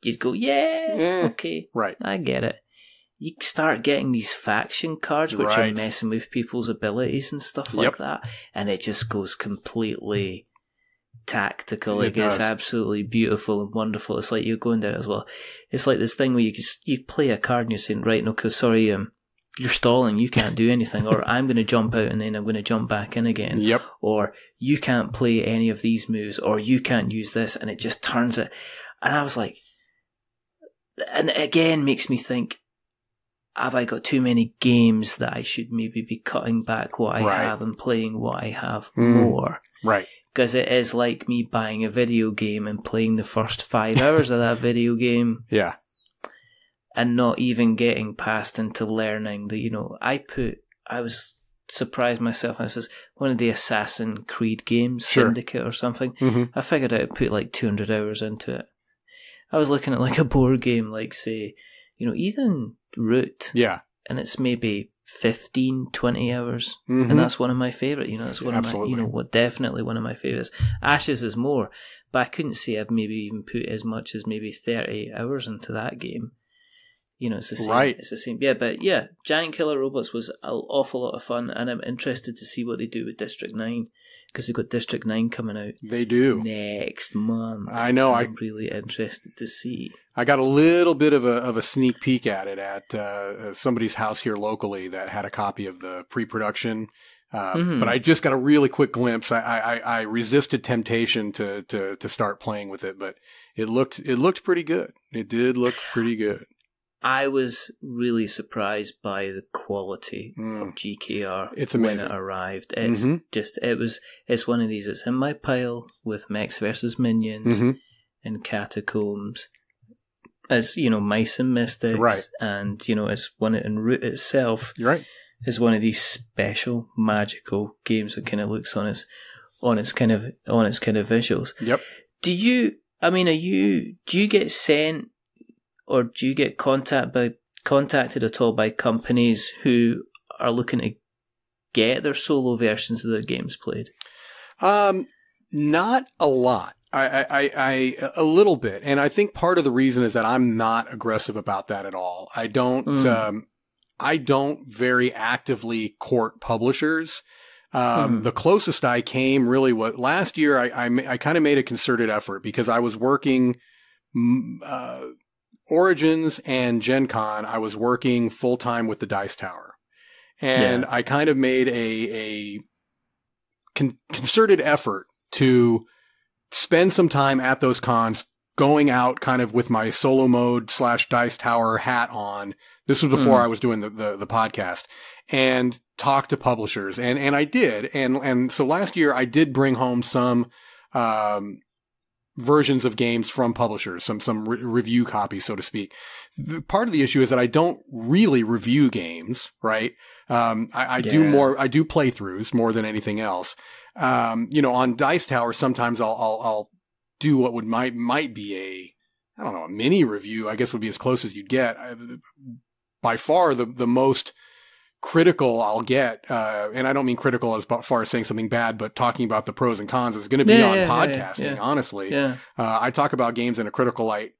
you'd go, okay, right, I get it. You start getting these faction cards which are messing with people's abilities and stuff like that. And it just goes completely tactical. It gets absolutely beautiful and wonderful. It's like you're going there as well. It's like this thing where you play a card and you're saying, right, no, sorry, you're stalling, you can't do anything, or I'm going to jump out and then I'm going to jump back in again. Yep. Or you can't play any of these moves, or you can't use this, and it just turns it. And I was like, and it again makes me think, have I got too many games that I should maybe be cutting back what I have and playing what I have more? Right. Because it is like me buying a video game and playing the first 5 hours of that video game. Yeah. And not even getting past into learning that, I was surprised myself. This is one of the Assassin's Creed games, Syndicate or something. Mm-hmm. I figured I'd put like 200 hours into it. I was looking at like a board game, like say, Ethan Root. Yeah. And it's maybe 15, 20 hours. Mm-hmm. And that's one of my favourite. That's one of my, definitely one of my favourites. Ashes is more, but I couldn't say I've maybe even put as much as maybe 30 hours into that game. It's the same. Right. It's the same. Yeah, but yeah, Giant Killer Robots was an awful lot of fun, and I'm interested to see what they do with District 9, because they've got District 9 coming out. They do. Next month. I know. I'm really interested to see. I got a little bit of a sneak peek at it at somebody's house here locally that had a copy of the pre-production. But I just got a really quick glimpse. I resisted temptation to start playing with it, but it looked pretty good. It did look pretty good. I was really surprised by the quality of GKR. It's amazing. When it arrived. It's it's one of these. It's in my pile with Mechs vs. Minions and Catacombs. As Mice and Mystics, right? And it's one in Root itself. Right. Is one of these special magical games that kind of looks on its kind of visuals. Yep. Do you get sent, or do you get contacted at all by companies who are looking to get their solo versions of their games played? Not a lot. I a little bit, and I think part of the reason is that I'm not aggressive about that at all. I don't very actively court publishers. The closest I came really was last year. I kind of made a concerted effort because I was working Origins and Gen Con. I was working full time with the Dice Tower, and I kind of made a concerted effort to spend some time at those cons, going out kind of with my solo mode / Dice Tower hat on. This was before I was doing the podcast, and talk to publishers. And I did. And so last year I did bring home some, versions of games from publishers, some review copies, so to speak. Part of the issue is that I don't really review games, right? I do playthroughs more than anything else. On Dice Tower, sometimes I'll do what might be a mini review, I guess would be as close as you'd get. By far the most critical I'll get, and I don't mean critical as far as saying something bad, but talking about the pros and cons is going to be on podcasting, honestly. Yeah. I talk about games in a critical light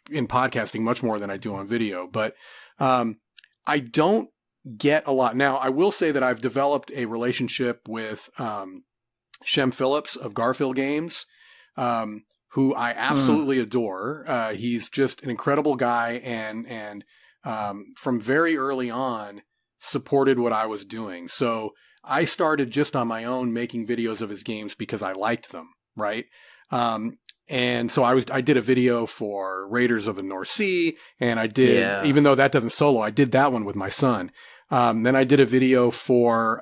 in podcasting much more than I do on video, but I don't get a lot. Now, I will say that I've developed a relationship with Shem Phillips of Garfield Games, who I absolutely adore. He's just an incredible guy, and from very early on supported what I was doing. So I started just on my own making videos of his games because I liked them, right? And so I did a video for Raiders of the North Sea, and I did, even though that doesn't solo, I did that one with my son. Then I did a video for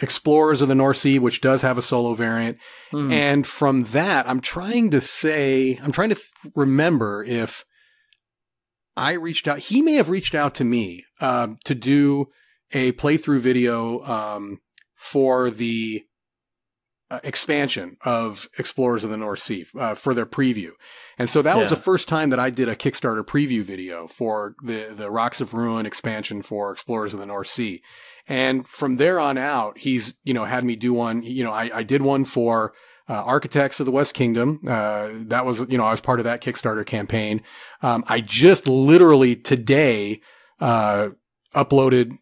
Explorers of the North Sea, which does have a solo variant. And from that, I'm trying to remember if I reached out. He may have reached out to me to do a playthrough video for the expansion of Explorers of the North Sea for their preview. And so that was the first time that I did a Kickstarter preview video for the Rocks of Ruin expansion for Explorers of the North Sea. And from there on out, he's, had me do one. I did one for Architects of the West Kingdom. That was, I was part of that Kickstarter campaign. I just literally today uploaded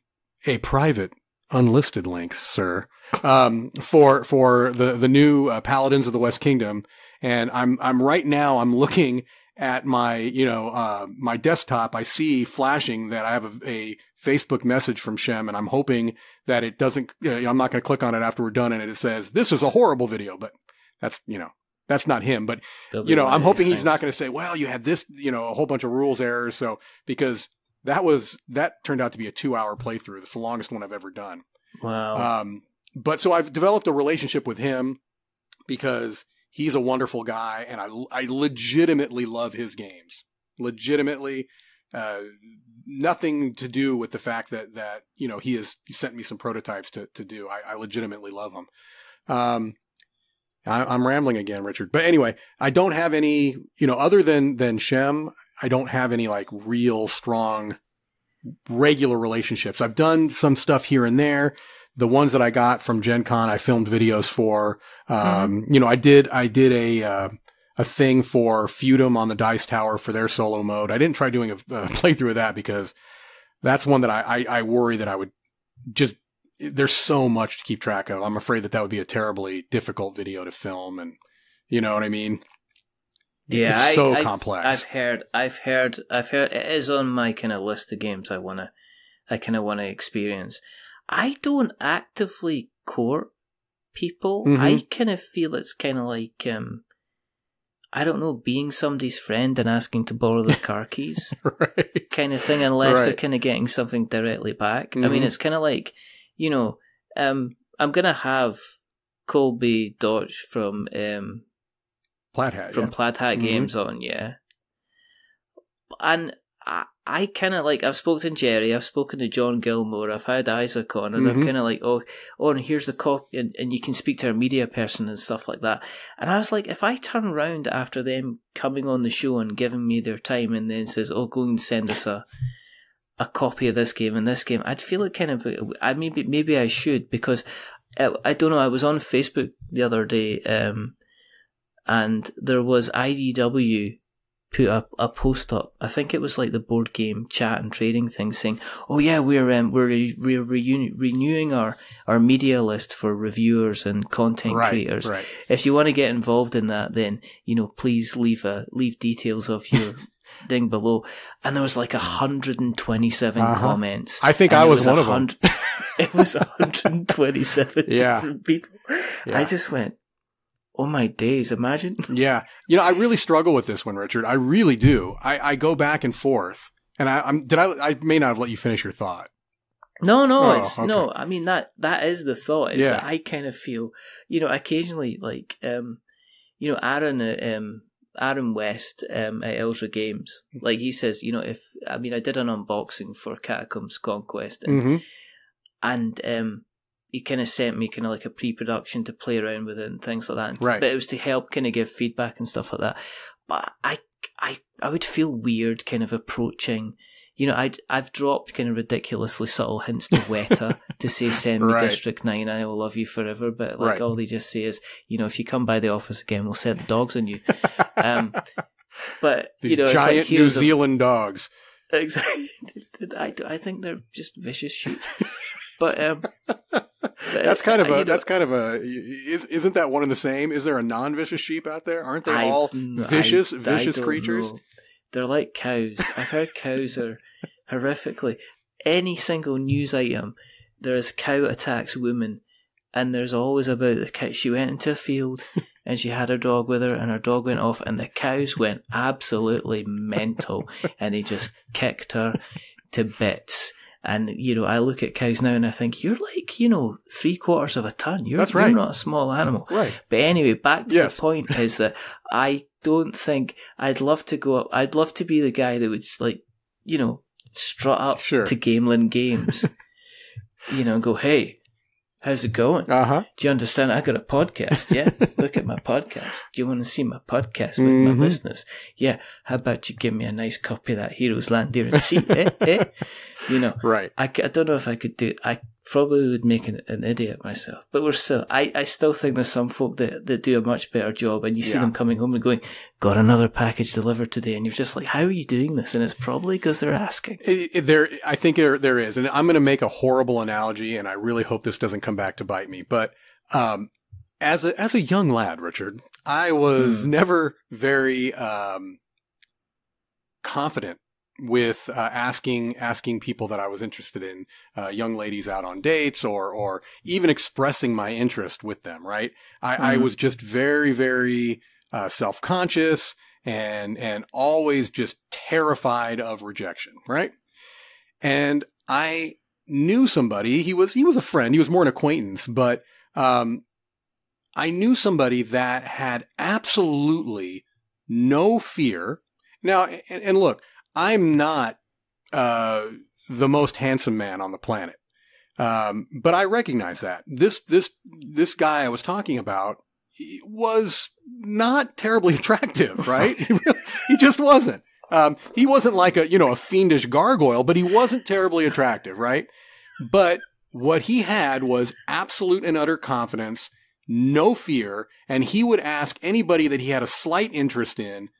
a private unlisted link, sir, for the new Paladins of the West Kingdom. And I'm right now, I'm looking at my, my desktop. I see flashing that I have a Facebook message from Shem, and I'm hoping that it doesn't, I'm not going to click on it after we're done. And it says, this is a horrible video, but that's, that's not him. But, I'm hoping he's not going to say, well, you had this, a whole bunch of rules errors. So, because that turned out to be a 2-hour playthrough. That's the longest one I've ever done. Wow. But so I've developed a relationship with him because he's a wonderful guy, and I legitimately love his games. Legitimately, nothing to do with the fact that he sent me some prototypes to do. I legitimately love him. I'm rambling again, Richard. But anyway, I don't have any, other than Shem, I don't have any like real strong regular relationships. I've done some stuff here and there. The ones that I got from Gen Con, I filmed videos for. I did a thing for Feudum on the Dice Tower for their solo mode. I didn't try doing a playthrough of that because that's one that I worry that I would just, there's so much to keep track of. I'm afraid that would be a terribly difficult video to film, and you know what I mean? Yeah, it's so complex. I've heard it is on my kind of list of games I kind of want to experience. I don't actively court people. I kind of feel it's kind of like, I don't know, being somebody's friend and asking to borrow their car keys kind of thing, unless they're kind of getting something directly back. I mean, it's kind of like, I'm going to have Colby Dodge from Plaid Hat, Plaid Hat Games on, and I kind of like, I've spoken to Jerry, I've spoken to John Gilmore, I've had Isaac on, and I've kind of like, and here's the copy, and you can speak to our media person and stuff like that. And I was like, if I turn around after them coming on the show and giving me their time and then says, go and send us a copy of this game and this game, I'd feel it kind of, maybe I should, because I don't know, I was on Facebook the other day, and there was IDW put up a post up. I think it was like the board game chat and trading thing, saying, "Oh yeah, we're renewing our media list for reviewers and content creators. Right. If you want to get involved in that, then please leave details of your thing below." And there was like 127 comments. I think I was one of them. It was 127 different people. Yeah. I just went, oh my days, imagine. Yeah. I really struggle with this one, Richard. I really do. I go back and forth. And I may not have let you finish your thought. No, okay. No, I mean, that is the thought, is that I kind of feel, occasionally, like, Aaron West, at Eldra Games, like he says, I did an unboxing for Catacombs Conquest, and he kind of sent me kind of like a pre-production to play around with it and things like that. But it was to help kind of give feedback and stuff like that. But I would feel weird kind of approaching, I've dropped kind of ridiculously subtle hints to Weta to say, send me District 9, I will love you forever. But all they just say is, if you come by the office again, we'll set the dogs on you. But These it's giant like New Zealand dogs. Exactly. I think they're just vicious sheep. But that's kind of isn't that one and the same? Is there a non-vicious sheep out there? Aren't they all vicious creatures? Know. They're like cows. I've heard cows are horrifically. Any single news item, there is cow attacks woman, and there's always about the cow. She went into a field and she had her dog with her, and her dog went off, and the cows went absolutely mental, and they just kicked her to bits. And, I look at cows now and I think, you're like, 3/4 of a ton. That's right. You're not a small animal. Right. But anyway, back to the point is that I don't think I'd love to go up. I'd love to be the guy that would, strut up to Gamelin Games, and go, hey, how's it going? Uh-huh. Do you understand? I got a podcast, yeah? Look at my podcast. Do you want to see my podcast with my listeners? Yeah. How about you give me a nice copy of that Heroes Land Deer and Sea? Right. I don't know if I could do it. I probably would make an idiot myself. But I still think there's some folk that do a much better job, and you see them coming home and going, got another package delivered today, and you're just like, how are you doing this? And it's probably because they're asking. I think there is, and I'm going to make a horrible analogy, and I really hope this doesn't come back to bite me. But as a young lad, Richard, I was never very confident with asking people that I was interested in, young ladies out on dates, or even expressing my interest with them. Right? I was just very, very self-conscious and always just terrified of rejection. Right? And I knew somebody. He was a friend. He was more an acquaintance, but I knew somebody that had absolutely no fear. Now, and look, I'm not the most handsome man on the planet, but I recognize that this guy I was talking about was not terribly attractive, right? He just wasn't. He wasn't like a fiendish gargoyle, but he wasn't terribly attractive, right? But what he had was absolute and utter confidence, no fear, and he would ask anybody that he had a slight interest in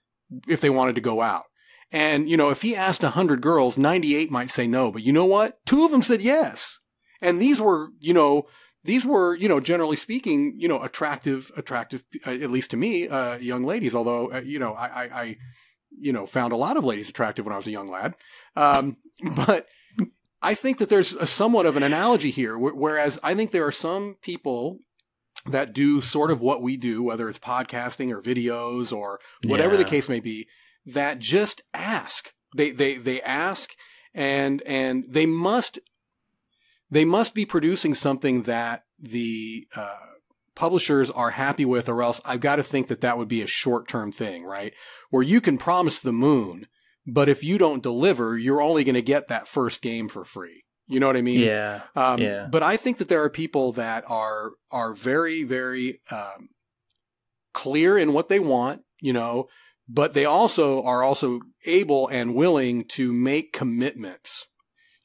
if they wanted to go out. And, if he asked 100 girls, 98 might say no. But you know what? 2 of them said yes. And these were, generally speaking, attractive, at least to me, young ladies. Although, I found a lot of ladies attractive when I was a young lad. But I think that there's a somewhat of an analogy here, whereas I think there are some people that do sort of what we do, whether it's podcasting or videos or whatever the case may be, that just ask. They ask, and they must be producing something that the publishers are happy with, or else I've got to think that would be a short-term thing, right? Where you can promise the moon, but if you don't deliver, you're only going to get that first game for free. You know what I mean? Yeah. But I think that there are people that are very, very clear in what they want, but they are also able and willing to make commitments.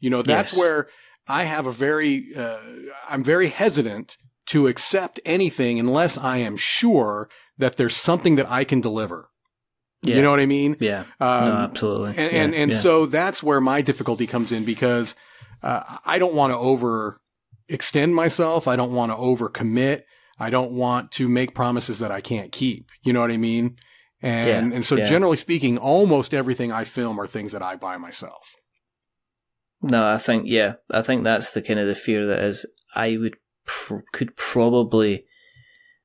That's where I have I'm very hesitant to accept anything unless I am sure that there's something that I can deliver. Yeah. You know what I mean? Yeah. No, absolutely. And so that's where my difficulty comes in, because I don't want to overextend myself. I don't want to overcommit. I don't want to make promises that I can't keep. You know what I mean? And so generally speaking, almost everything I film are things that I buy myself. No, I think that's the kind of the fear that is, I could probably,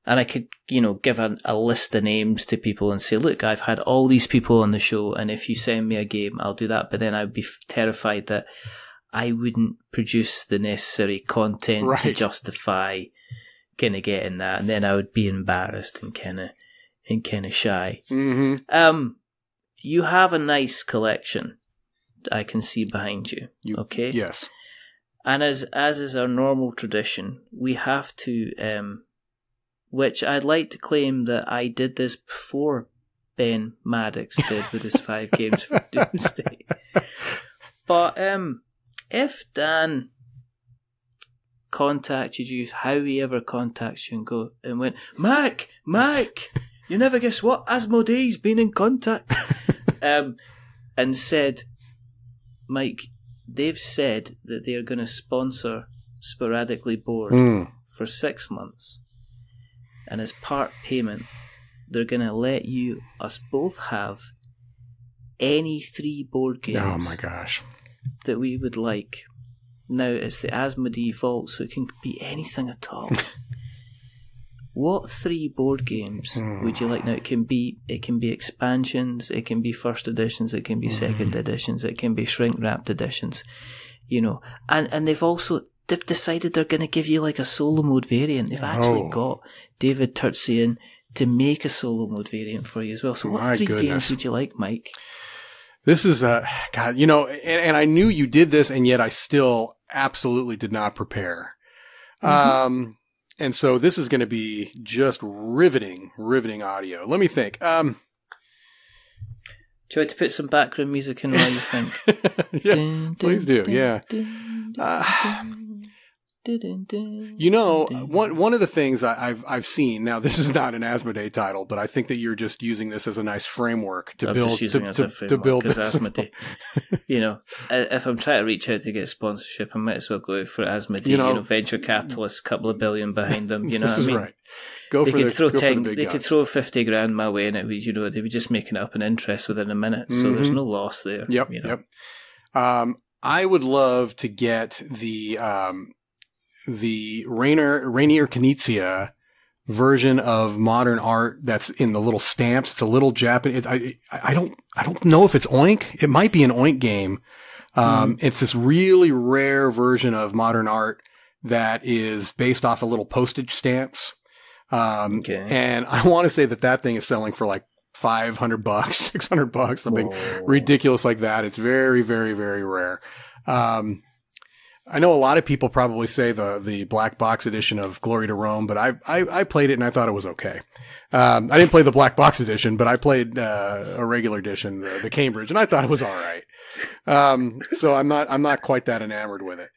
and I could, give a list of names to people and say, look, I've had all these people on the show, and if you send me a game, I'll do that. But then I'd be terrified that I wouldn't produce the necessary content to justify kind of getting that, and then I would be embarrassed and kind of shy. Mm-hmm. You have a nice collection I can see behind you. Okay. Yes. And as is our normal tradition, we have to, which I'd like to claim that I did this before Ben Maddox did with his 5 games for Doomsday. But if Dan contacted you, how he ever contacts you and went, Mike, You never guess what? Asmodee's been in contact. And said, Mike, they've said that they are going to sponsor Sporadically Board for 6 months. And as part payment, they're going to let us both have any 3 board games. Oh my gosh. That we would like. Now, it's the Asmodee Vault, so it can be anything at all. What 3 board games would you like? Now, it can be expansions, it can be first editions, it can be second editions, it can be shrink-wrapped editions, you know. And they've decided they're going to give you like a solo mode variant. They've actually got David Turtsey in to make a solo mode variant for you as well. So what 3 games would you like, Mike? This is God, you know, and I knew you did this, and yet I still absolutely did not prepare. And so this is going to be just riveting audio. Let me think. Do you want to put some background music in while you think? Yeah, please do. Yeah. You know, one of the things I've seen, now this is not an Asmodee title, but I think that you're just using this as a nice framework to build this. Asmodee. You know, if I'm trying to reach out to get sponsorship, I might as well go for Asmodee. You know, venture capitalists, couple of billion behind them. You know, this what I mean? Right. They could throw 50 grand my way, and it was, you know, they were just making it up in interest within a minute. So there's no loss there. Yep. You know? Yep. I would love to get the Rainier Knizia version of modern art that's in the little stamps. It's a little Japanese. I don't know if it's Oink. It might be an Oink game. It's this really rare version of modern art that is based off of little postage stamps. And I want to say that thing is selling for like $500, $600, something ridiculous like that. It's very, very, very rare. I know a lot of people probably say the black box edition of Glory to Rome, but I played it and I thought it was okay. I didn't play the black box edition, but I played a regular edition, the Cambridge, and I thought it was all right. So I'm not quite that enamored with it.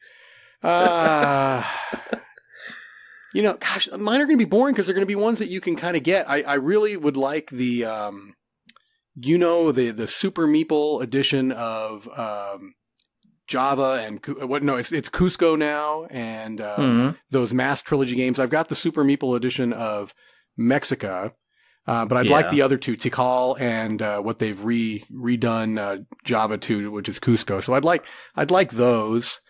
You know, gosh, mine are going to be boring because they're going to be ones that you can kind of get. I really would like the Super Meeple edition of Java and it's Cusco now, and those Mass Trilogy games. I've got the Super Meeple edition of Mexica, but I'd like the other 2, Tikal and what they've redone Java 2, which is Cusco. So I'd like those.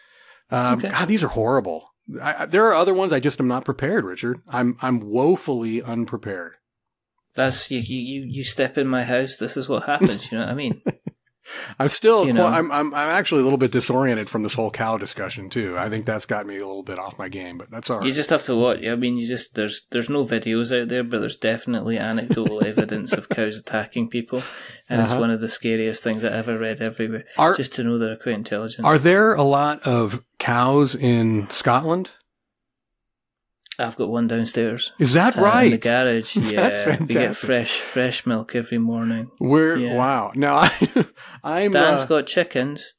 God, these are horrible. There are other ones I just am not prepared, Richard. I'm woefully unprepared. That's you step in my house. This is what happens. You know what I mean? I'm still, I'm actually a little bit disoriented from this whole cow discussion too. I think that's got me a little bit off my game, but that's all right. You just have to watch. I mean, there's no videos out there, but there's definitely anecdotal evidence of cows attacking people, and it's one of the scariest things I ever read everywhere. Just to know they're quite intelligent. Are there a lot of cows in Scotland? I've got one downstairs. Is that right? In the garage. That's fantastic. We get fresh milk every morning. Wow. Now Dan's got chickens.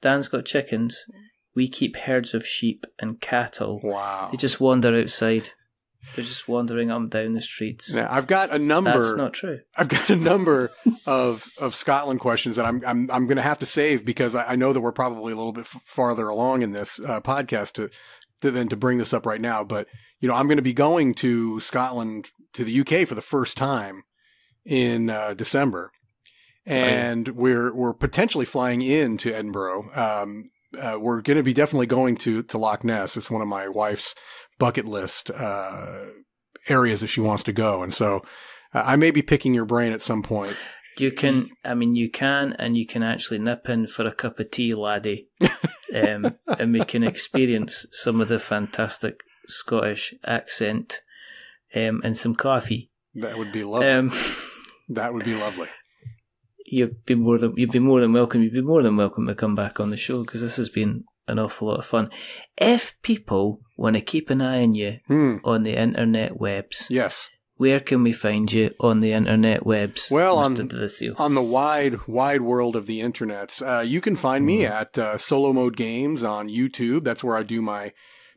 We keep herds of sheep and cattle. Wow. They just wander outside. They're just wandering up and down the streets. Now, I've got a number. That's not true. I've got a number of Scotland questions that I'm going to have to save because I know that we're probably a little bit farther along in this podcast than to bring this up right now. But you know, I'm going to be going to Scotland, to the UK for the first time in December, and we're potentially flying into Edinburgh. We're going to be definitely going to Loch Ness. It's one of my wife's bucket list areas that she wants to go, and so I may be picking your brain at some point. You can actually nip in for a cup of tea, laddie, and we can experience some of the fantastic Scottish accent and some coffee. That would be lovely. That would be lovely. You'd be more than welcome. You'd be more than welcome to come back on the show because this has been an awful lot of fun. If people want to keep an eye on you on the internet webs, yes, where can we find you on the internet webs? Well, on the wide world of the internets, you can find me at Solo Mode Games on YouTube. That's where I do my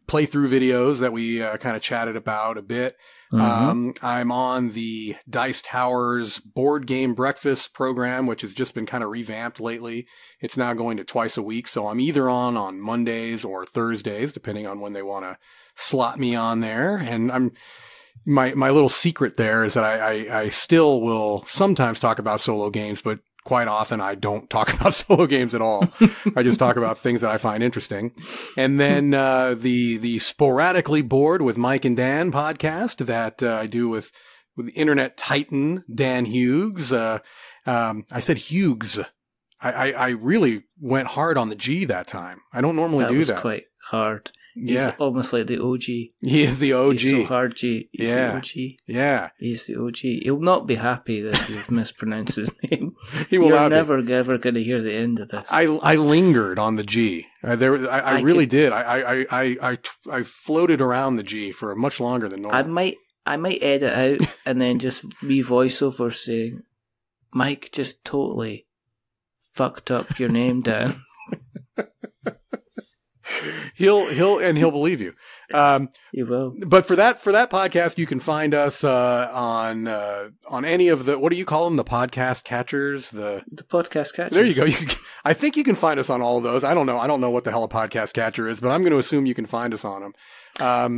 playthrough videos that we kind of chatted about a bit. I'm on the Dice Towers board game breakfast program, which has just been kind of revamped lately. It's now going to twice a week. So I'm either on Mondays or Thursdays, depending on when they want to slot me on there. And my little secret there is that I still will sometimes talk about solo games, but quite often I don't talk about solo games at all. I just talk about things that I find interesting. And then the Sporadically Board with Mike and Dan podcast that I do with the internet titan Dan Hughes. I said Hughes. I really went hard on the G that time. I don't normally do that. That was quite hard. He's almost like the OG. He is the OG. He's so hard, G. He's the OG. Yeah. He's the OG. He'll not be happy that you've mispronounced his name. He will You're not never ever going to hear the end of this. I lingered on the G. I really did. I floated around the G for much longer than normal. I might edit out and then just re-voiceover saying, Mike just totally fucked up your name, Dan. He'll believe you. He will. But for that podcast, you can find us on any of the, what do you call them? The podcast catchers? The podcast catchers. There you go. I think you can find us on all of those. I don't know what the hell a podcast catcher is, but I'm going to assume you can find us on them.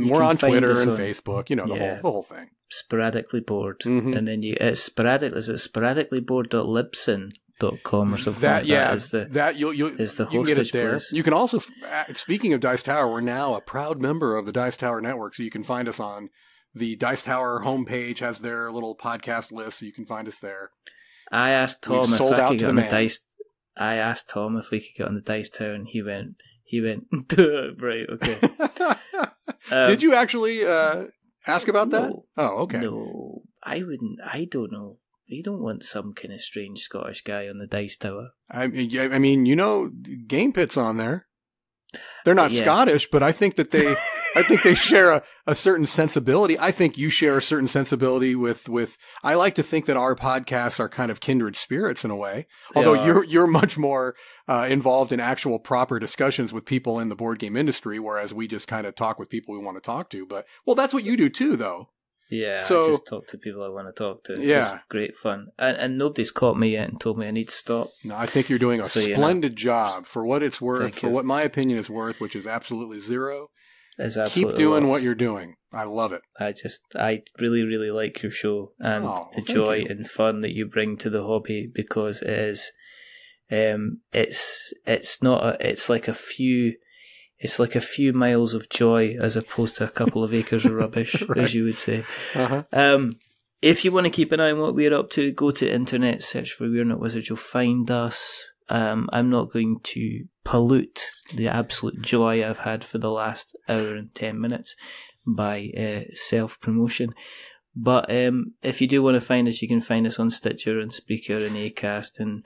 We're on Twitter and Facebook, the whole thing. Sporadically Board. And then is it sporadicallyboard.libsyn.com or something like that is the hostage get it there. place. You can also, speaking of Dice Tower, we're now a proud member of the Dice Tower network, so you can find us on the Dice Tower homepage, has their little podcast list, so you can find us there. I asked Tom if I could get on the Dice. I asked Tom if we could get on the Dice Tower, and he went, right, okay. Did you actually ask about that? No. Oh, okay. No, I wouldn't. I don't know. You don't want some kind of strange Scottish guy on the Dice Tower. I mean, Game Pit's on there. They're not Scottish, but I think that they share a certain sensibility. I think you share a certain sensibility with. I like to think that our podcasts are kind of kindred spirits in a way. Although you're much more involved in actual proper discussions with people in the board game industry, whereas we just kind of talk with people we want to talk to. But that's what you do too, though. Yeah, so, I just talk to people I want to talk to. Yeah. It's great fun. And nobody's caught me yet and told me I need to stop. No, I think you're doing a splendid job for what it's worth, for what my opinion is worth, which is absolutely zero. Keep doing what you're doing. I love it. I really, really like your show and the joy and fun that you bring to the hobby, because it is, it's like a few miles of joy as opposed to a couple of acres of rubbish, right, as you would say. If you want to keep an eye on what we're up to, go to internet, search for We're Not Wizards, you'll find us. I'm not going to pollute the absolute joy I've had for the last hour and 10 minutes by self-promotion. But if you do want to find us, you can find us on Stitcher and Spreaker and Acast and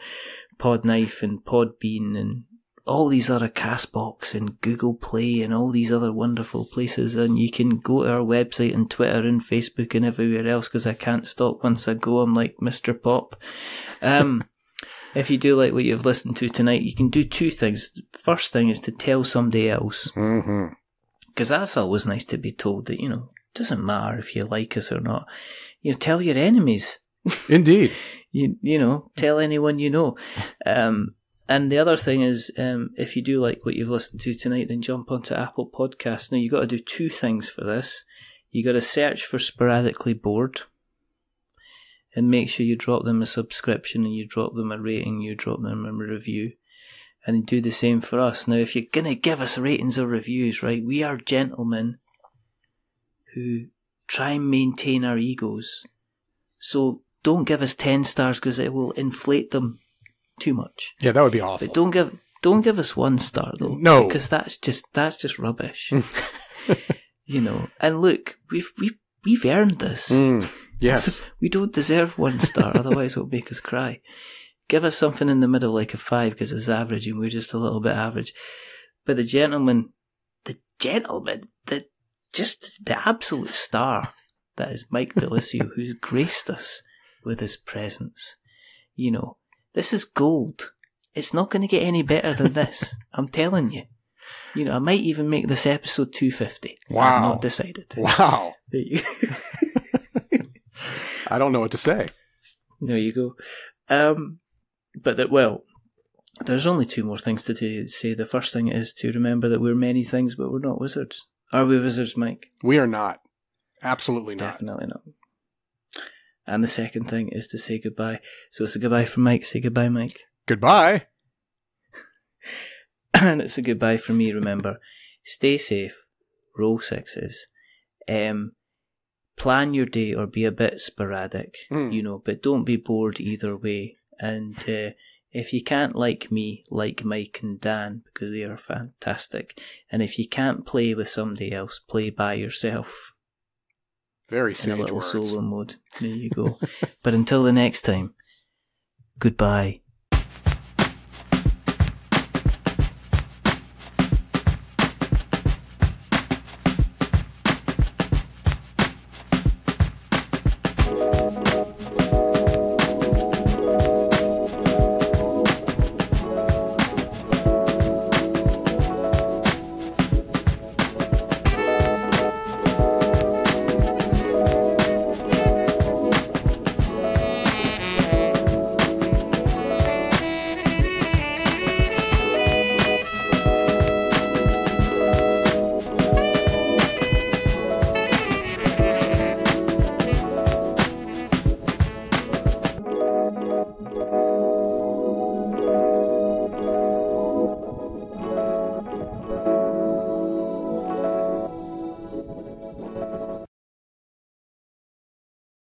Podknife and Podbean and all these other Castbox and Google Play and all these other wonderful places. And you can go to our website and Twitter and Facebook and everywhere else, because I can't stop once I go. I'm like Mr. Pop. If you do like what you've listened to tonight, you can do two things. The first thing is to tell somebody else. Because that's always nice to be told that, it doesn't matter if you like us or not. Tell your enemies. Indeed. Tell anyone you know. And the other thing is, if you do like what you've listened to tonight, then jump onto Apple Podcasts. Now, you've got to do two things for this. You got to search for Sporadically Board and make sure you drop them a subscription and you drop them a rating, you drop them a review, and do the same for us. Now, if you're going to give us ratings or reviews, right, we are gentlemen who try and maintain our egos. So don't give us 10 stars because it will inflate them too much. Yeah, that would be awful. But don't give us 1 star though. No, because that's just rubbish. And look, we've earned this. Yes, we don't deserve 1 star, otherwise it'll make us cry. Give us something in the middle, like a 5, because it's average, and we're just a little bit average. But the absolute star that is Mike DiLisio, who's graced us with his presence. This is gold. It's not going to get any better than this. I'm telling you. You know, I might even make this episode 250. Wow. I've not decided. Wow. There you I don't know what to say. There you go. There's only two more things to say. The first thing is to remember that we're many things, but we're not wizards. Are we wizards, Mike? We are not. Absolutely not. Definitely not. And the second thing is to say goodbye. So it's a goodbye from Mike. Say goodbye, Mike. Goodbye. And it's a goodbye from me. Remember, stay safe. Roll sixes. Plan your day or be a bit sporadic, but don't be bored either way. And if you can't like me, like Mike and Dan, because they are fantastic. And if you can't play with somebody else, play by yourself. Very sage in a little words. solo mode. There you go. But until the next time, goodbye.